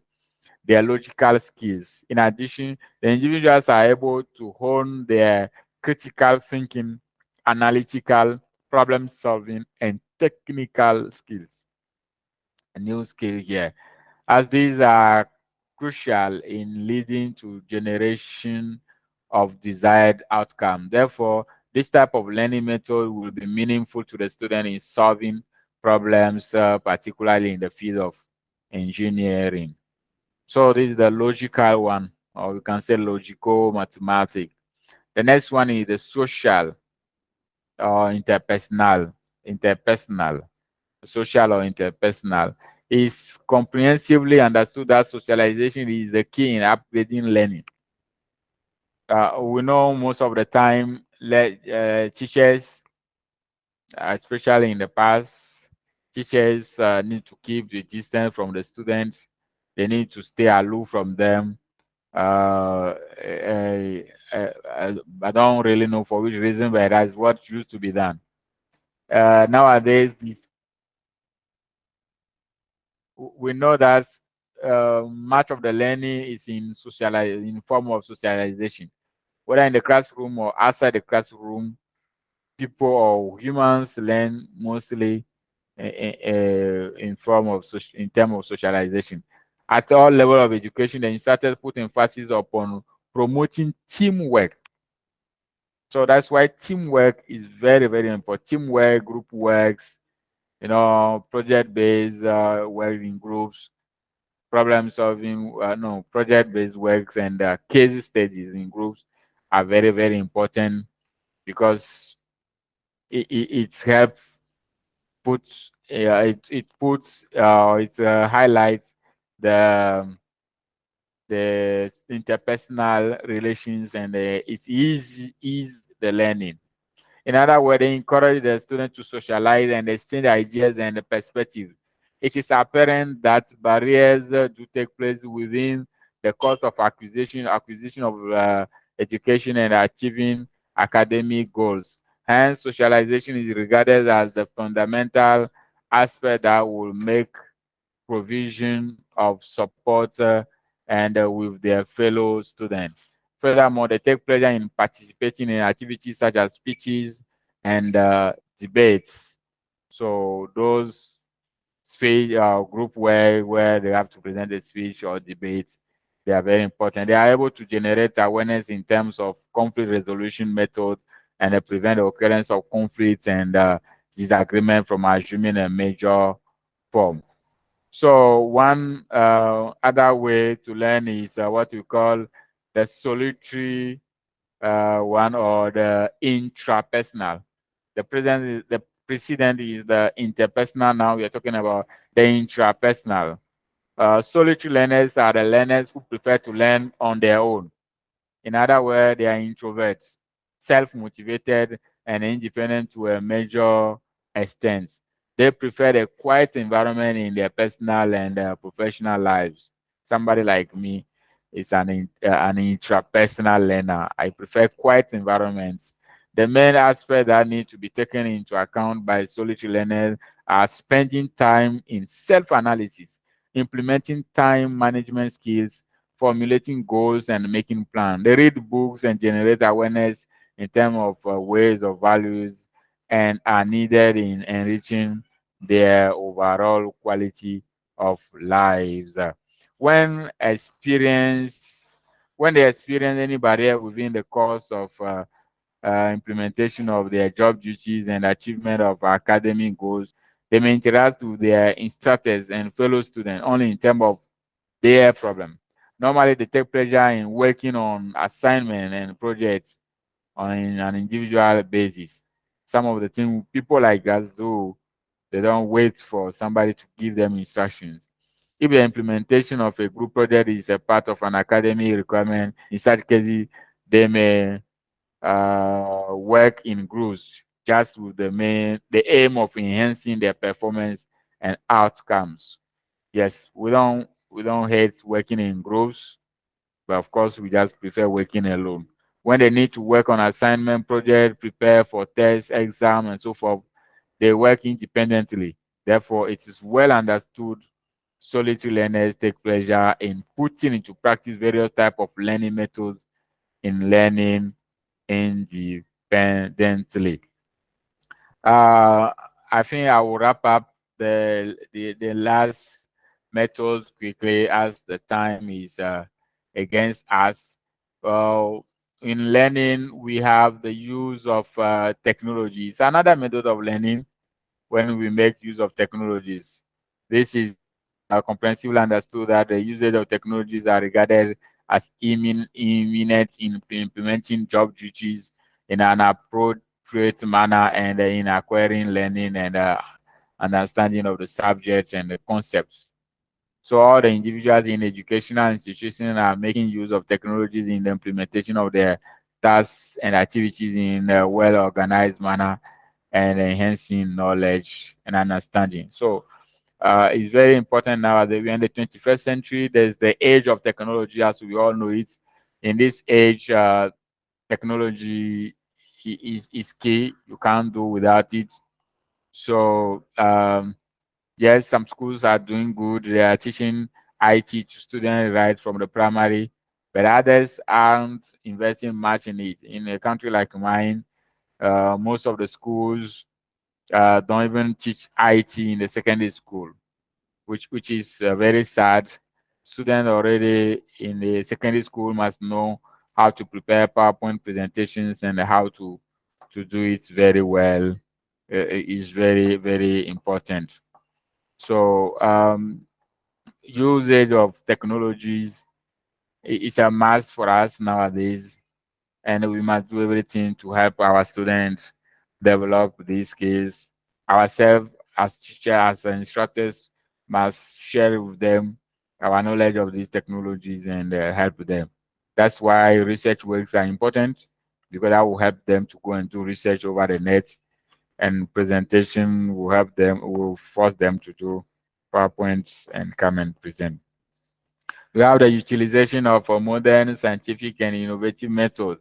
their logical skills. In addition, the individuals are able to hone their critical thinking, analytical, problem solving, and technical skills. A new skill here, as these are crucial in leading to generation of desired outcome. Therefore, this type of learning method will be meaningful to the student in solving problems, particularly in the field of engineering. So this is the logical one or we can say logical mathematics. The next one is the social or interpersonal, social or interpersonal. Is comprehensively understood that socialization is the key in upgrading learning. We know most of the time teachers, especially in the past, teachers need to keep the distance from the students. They need to stay aloof from them. I don't really know for which reason, but that's what used to be done. Nowadays, we know that much of the learning is in form of socialization, whether in the classroom or outside the classroom. People or humans learn mostly in form of in terms of socialization. At all level of education, they started put emphasis upon promoting teamwork. So that's why teamwork is very, very important. Teamwork, group works, project-based work in groups, problem solving, no, project-based works, and case studies in groups are very, very important because it's help puts it puts it highlights the interpersonal relations, and it ease the learning. In other words, they encourage the students to socialize and exchange ideas and perspectives. It is apparent that barriers do take place within the course of acquisition of education and achieving academic goals. Hence, socialization is regarded as the fundamental aspect that will make provision of support and with their fellow students. Furthermore, they take pleasure in participating in activities such as speeches and debates. So those speech group where they have to present a speech or debate, they are very important. They are able to generate awareness in terms of conflict resolution method and prevent the occurrence of conflicts and disagreement from assuming a major form. So one other way to learn is what we call the solitary one, or the intrapersonal. The precedent is the interpersonal. Now we are talking about the intrapersonal. Solitary learners are the learners who prefer to learn on their own. In other words, they are introverts, self-motivated, and independent to a major extent. They prefer a quiet environment in their personal and professional lives. Somebody like me is an intrapersonal learner. I prefer quiet environments. The main aspect that need to be taken into account by solitary learners are spending time in self-analysis, implementing time management skills, formulating goals, and making plans. They read books and generate awareness in terms of ways of values and are needed in enriching their overall quality of lives. When they experience any barrier within the course of implementation of their job duties and achievement of academic goals, they may interact with their instructors and fellow students only in terms of their problem. Normally, they take pleasure in working on assignment and projects on an individual basis. Some of the things people like us do, they don't wait for somebody to give them instructions. If the implementation of a group project is a part of an academic requirement, in such cases, they may work in groups just with the aim of enhancing their performance and outcomes. Yes, we don't hate working in groups, but of course we just prefer working alone. When they need to work on assignment project, prepare for tests, exam, and so forth, they work independently. Therefore, it is well understood solitary learners take pleasure in putting into practice various type of learning methods in learning independently. I think I will wrap up the last methods quickly as the time is against us. Well, in learning, we have the use of technology. It's another method of learning when we make use of technologies. This is comprehensively understood that the usage of technologies are regarded as imminent in implementing job duties in an appropriate manner and in acquiring learning and understanding of the subjects and the concepts. So all the individuals in educational institutions are making use of technologies in the implementation of their tasks and activities in a well-organized manner and enhancing knowledge and understanding. So it's very important now that we're in the 21st century. There's the age of technology as we all know it. In this age, technology is key. You can't do without it. So yes, some schools are doing good. They are teaching IT to students right from the primary, but others aren't investing much in it. In a country like mine, most of the schools don't even teach IT in the secondary school, which is very sad. Students already in the secondary school must know how to prepare PowerPoint presentations and how to do it very well. Is very, very important. So usage of technologies is a must for us nowadays, and we must do everything to help our students develop these skills. Ourselves as teachers, as instructors, must share with them our knowledge of these technologies and help them. That's why research works are important, because that will help them to go and do research over the net, and presentation will help them, will force them to do PowerPoints and come and present. We have the utilization of a modern scientific and innovative methods.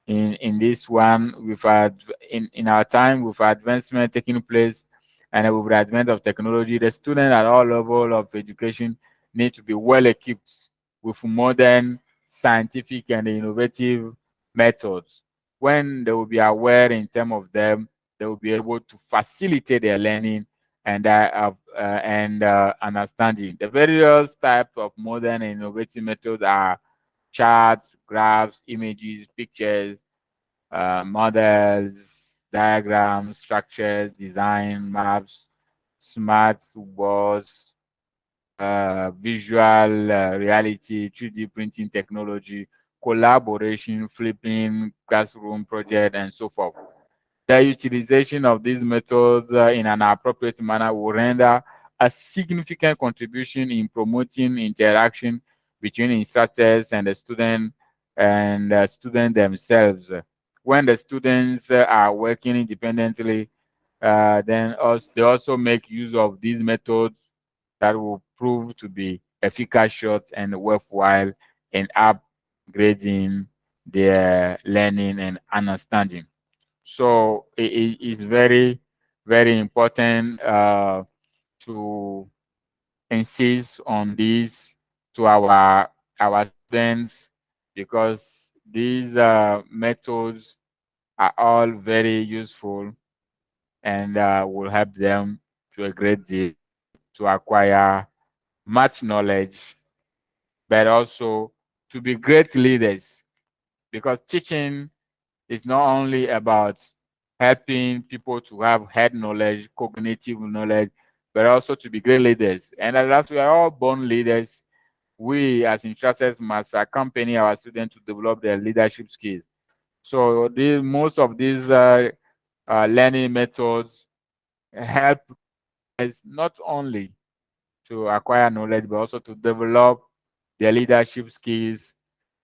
In this one, we've had in our time with advancement taking place, and with the advent of technology, the student at all levels of education need to be well equipped with modern scientific and innovative methods. When they will be aware in terms of them, they will be able to facilitate their learning and understanding. The various types of modern and innovative methods are charts, graphs, images, pictures, models, diagrams, structures, design, maps, smart boards, visual reality, 3D printing technology, collaboration, flipping, classroom project, and so forth. The utilization of these methods in an appropriate manner will render a significant contribution in promoting interaction between instructors and the student themselves. When the students are working independently, then they also make use of these methods that will prove to be efficacious and worthwhile in upgrading their learning and understanding. So it is very, very important to insist on this to our students, because these methods are all very useful and will help them to a great deal to acquire much knowledge, but also to be great leaders, because teaching is not only about helping people to have head knowledge, cognitive knowledge, but also to be great leaders. And as we are all born leaders, we as instructors must accompany our students to develop their leadership skills. So most of these learning methods help us not only to acquire knowledge, but also to develop their leadership skills.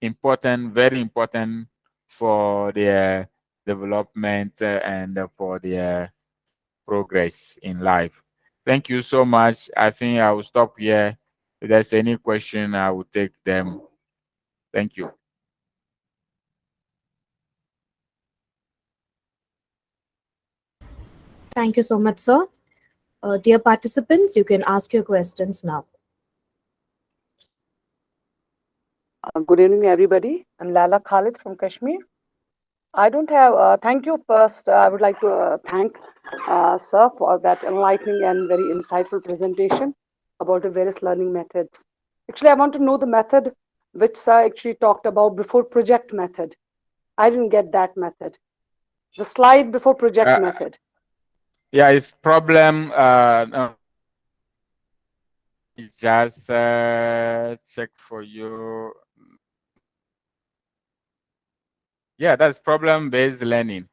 Important, very important for their development and for their progress in life. Thank you so much. I think I will stop here. If there's any question, I will take them. Thank you. Thank you so much, sir. Dear participants, you can ask your questions now. Good evening, everybody. I'm Lala Khalid from Kashmir. I don't have, thank you first. I would like to thank Sir for that enlightening and very insightful presentation about the various learning methods. Actually, I want to know the method which Sir actually talked about before project method. I didn't get that method. The slide before project method. Yeah, it's problem. No. Just check for you. Yeah, that's problem-based learning.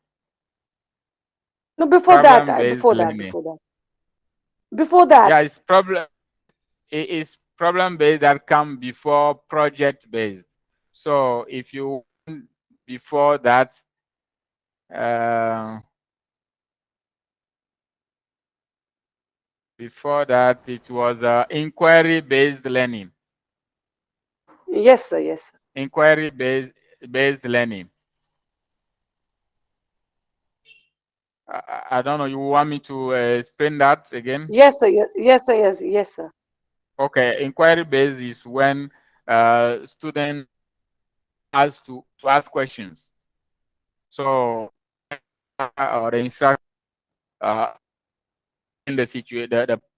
No, before that, Problem-based before that, learning. before that. Yeah, it's problem. It is problem-based that come before project-based. So if you want before that, it was inquiry-based learning. Yes, sir. Yes, sir. Inquiry-based learning. I don't know. You want me to explain that again? Yes, sir. Yes, sir. Yes, sir. Okay. Inquiry-based is when student has to ask questions. So or the instructor in the situation,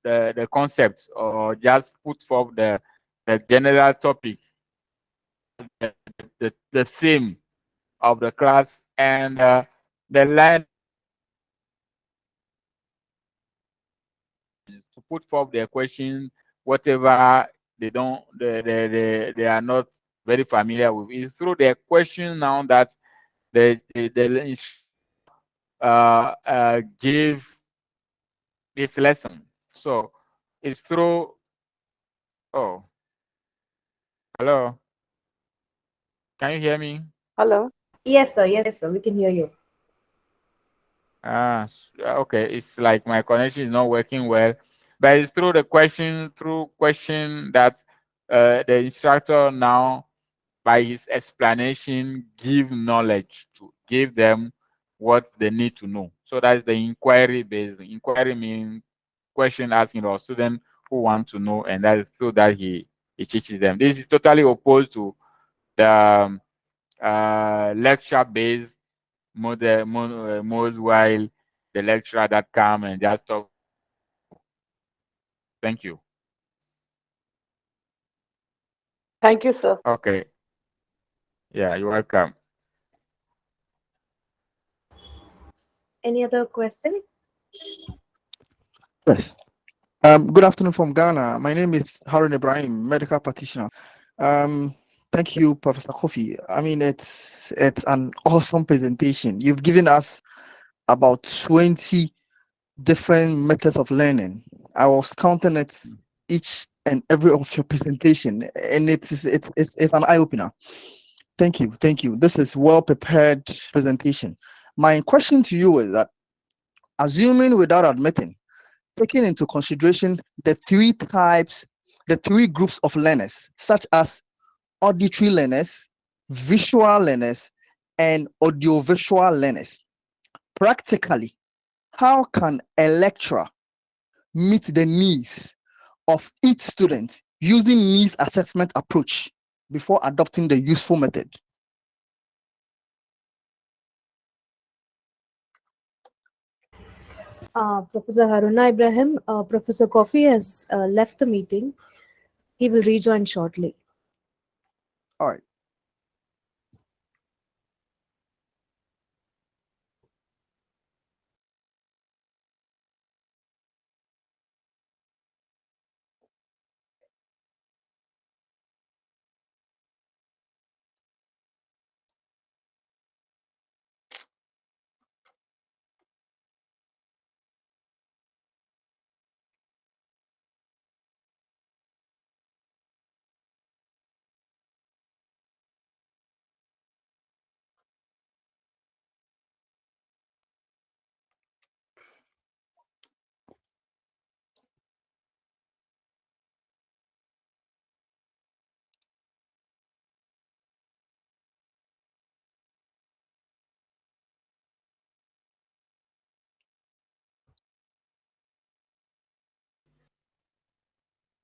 the concept, or just put forth the general topic, the theme of the class, and the line to put forth their question, whatever they are not very familiar with. It's through their question now that the give this lesson. So it's through. Oh, hello. Can you hear me? Hello. Yes, sir. Yes, sir. We can hear you. Okay. It's like my connection is not working well, but it's through the question, that the instructor now, by his explanation, give knowledge to give them what they need to know. So that's the inquiry based. Inquiry means question asking or student who want to know, and that is so that he teaches them. This is totally opposed to the lecture based mode, while the lecturer that come and just talk. Thank you. Thank you, sir. Okay. Yeah, you're welcome. Any other question? Yes. Good afternoon from Ghana. My name is Harun Ibrahim, medical practitioner. Thank you, Professor Kofi. I mean, it's an awesome presentation. You've given us about 20 different methods of learning. I was counting it each and every of your presentation, and it's an eye opener. Thank you, thank you. This is well prepared presentation. My question to you is that, assuming without admitting, taking into consideration the three groups of learners, such as auditory learners, visual learners, and audiovisual learners. Practically, how can a lecturer meet the needs of each student using needs assessment approach before adopting the useful method? Professor Haruna Ibrahim, Professor Kofi has left the meeting. He will rejoin shortly. All right.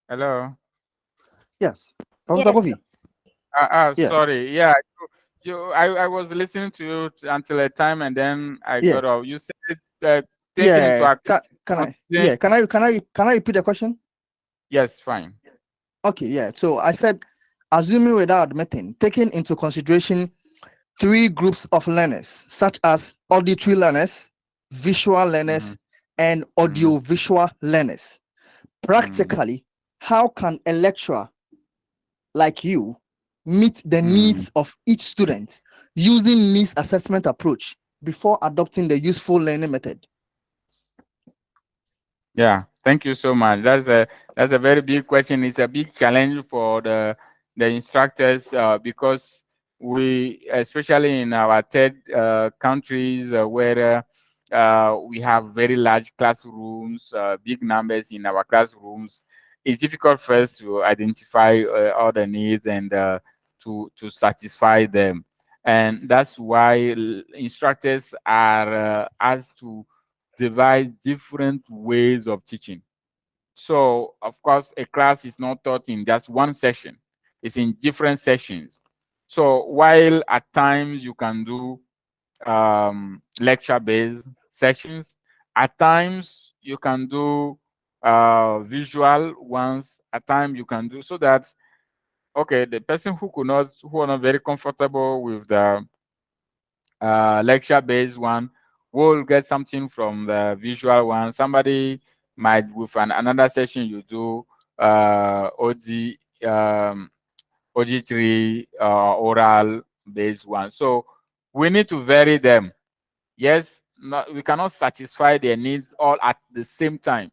Hello. Yes. Professor Yes, Kofi. Yes. Sorry. Yeah, I was listening to you until a time, and then I Yeah. got off. You said taking into Yeah. account. Can I repeat the question? Yes, fine. Okay, yeah. So I said, assuming without admitting, taking into consideration three groups of learners, such as auditory learners, visual learners, and audiovisual learners. Practically, how can a lecturer like you meet the needs of each student using needs assessment approach before adopting the useful learning method? Yeah, thank you so much. That's a very big question. It's a big challenge for the instructors because we, especially in our third countries where we have very large classrooms, big numbers in our classrooms, it's difficult for us to identify all the needs and to satisfy them. And that's why instructors are asked to devise different ways of teaching. So, of course, a class is not taught in just one session, it's in different sessions. So, while at times you can do lecture based sessions, at times you can do visual ones, at times you can do so that, okay, the person who are not very comfortable with the lecture based one will get something from the visual one. Somebody might with another session you do OG3 oral based one. So we need to vary them. Yes, we cannot satisfy their needs all at the same time.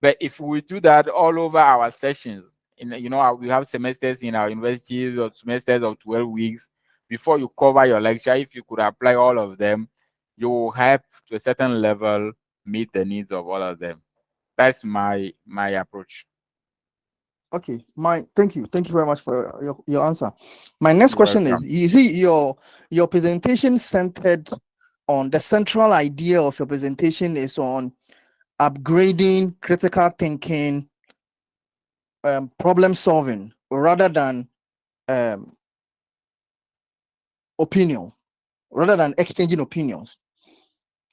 But if we do that all over our sessions, we have semesters in our universities or semesters of 12 weeks. Before you cover your lecture, if you could apply all of them, you will help to a certain level meet the needs of all of them. That's my approach. Okay, thank you very much for your answer. My next You're question welcome. is: you see your presentation centered on the central idea of your presentation is on upgrading critical thinking, problem solving, rather than opinion, rather than exchanging opinions.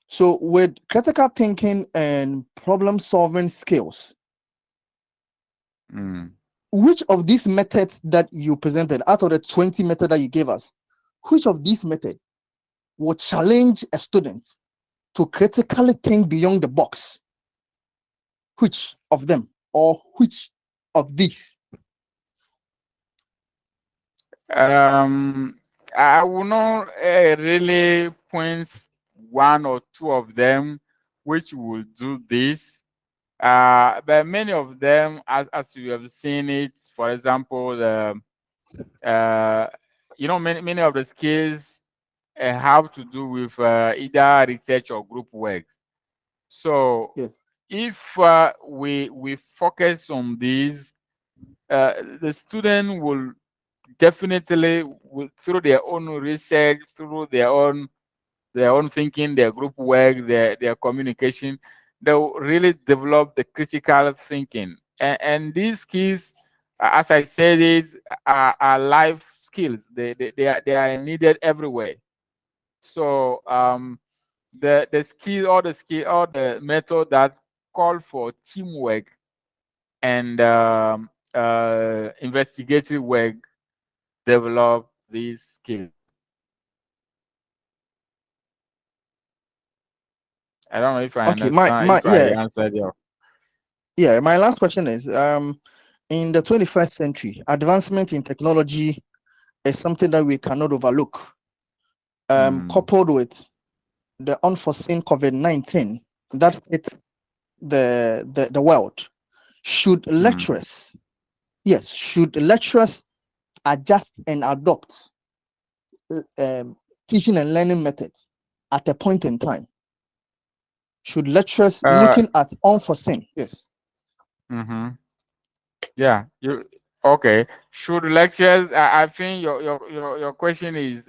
So, with critical thinking and problem solving skills, which of these methods that you presented out of the 20 methods that you gave us, which of these methods would challenge a student to critically think beyond the box? Which of them, or which of these? I will not really point one or two of them which will do this. But many of them, as you have seen it, for example, many of the skills have to do with either research or group work. So Yes. if we focus on these, the student will definitely, through their own research, through their own thinking, their group work, their communication, they'll really develop the critical thinking. And these skills, as I said it, are life skills. They are needed everywhere. So the method that call for teamwork and investigative work develop these skills. I don't know if I Okay, understand, if I answered your. Yeah, my last question is in the 21st century, advancement in technology is something that we cannot overlook. Coupled with the unforeseen COVID-19 that hit the world, should lecturers adjust and adopt teaching and learning methods at a point in time? Should lecturers looking at unforeseen? Yes. Yeah, okay. Should lecturers? I think your question is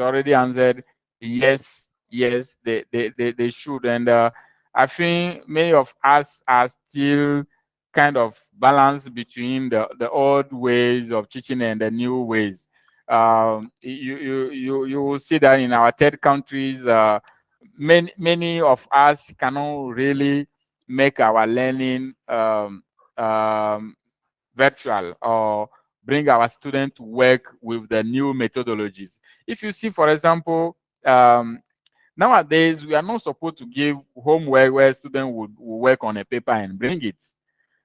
already answered. Yes, they should, and I think many of us are still kind of balanced between the old ways of teaching and the new ways. You will see that in our third countries, many of us cannot really make our learning virtual or bring our students to work with the new methodologies. If you see, for example, nowadays we are not supposed to give homework where students would work on a paper and bring it.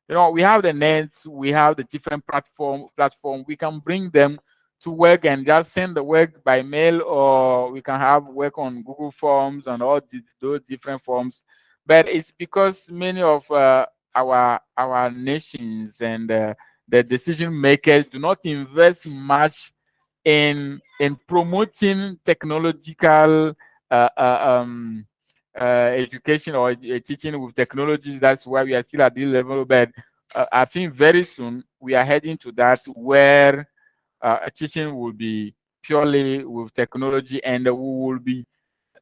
we have the nets, we have the different platform. We can bring them to work and just send the work by mail, or we can have work on Google Forms and all those different forms. But it's because many of our nations and the decision makers do not invest much in promoting technological education or teaching with technologies. That's why we are still at this level. But I think very soon we are heading to that, where teaching will be purely with technology, and we will be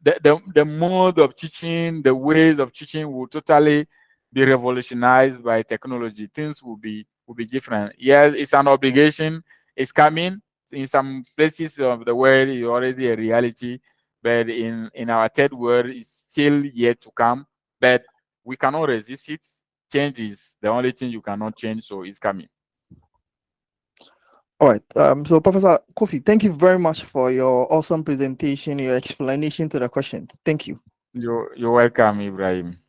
the mode of teaching, the ways of teaching will totally be revolutionized by technology. Things will be different. Yes, it's an obligation. It's coming. In some places of the world, it's already a reality, but in our third world, it's still yet to come. But we cannot resist it. Change is the only thing you cannot change, so it's coming. All right. So Professor Kofi, thank you very much for your awesome presentation, your explanation to the questions. Thank you. You're welcome, Ibrahim.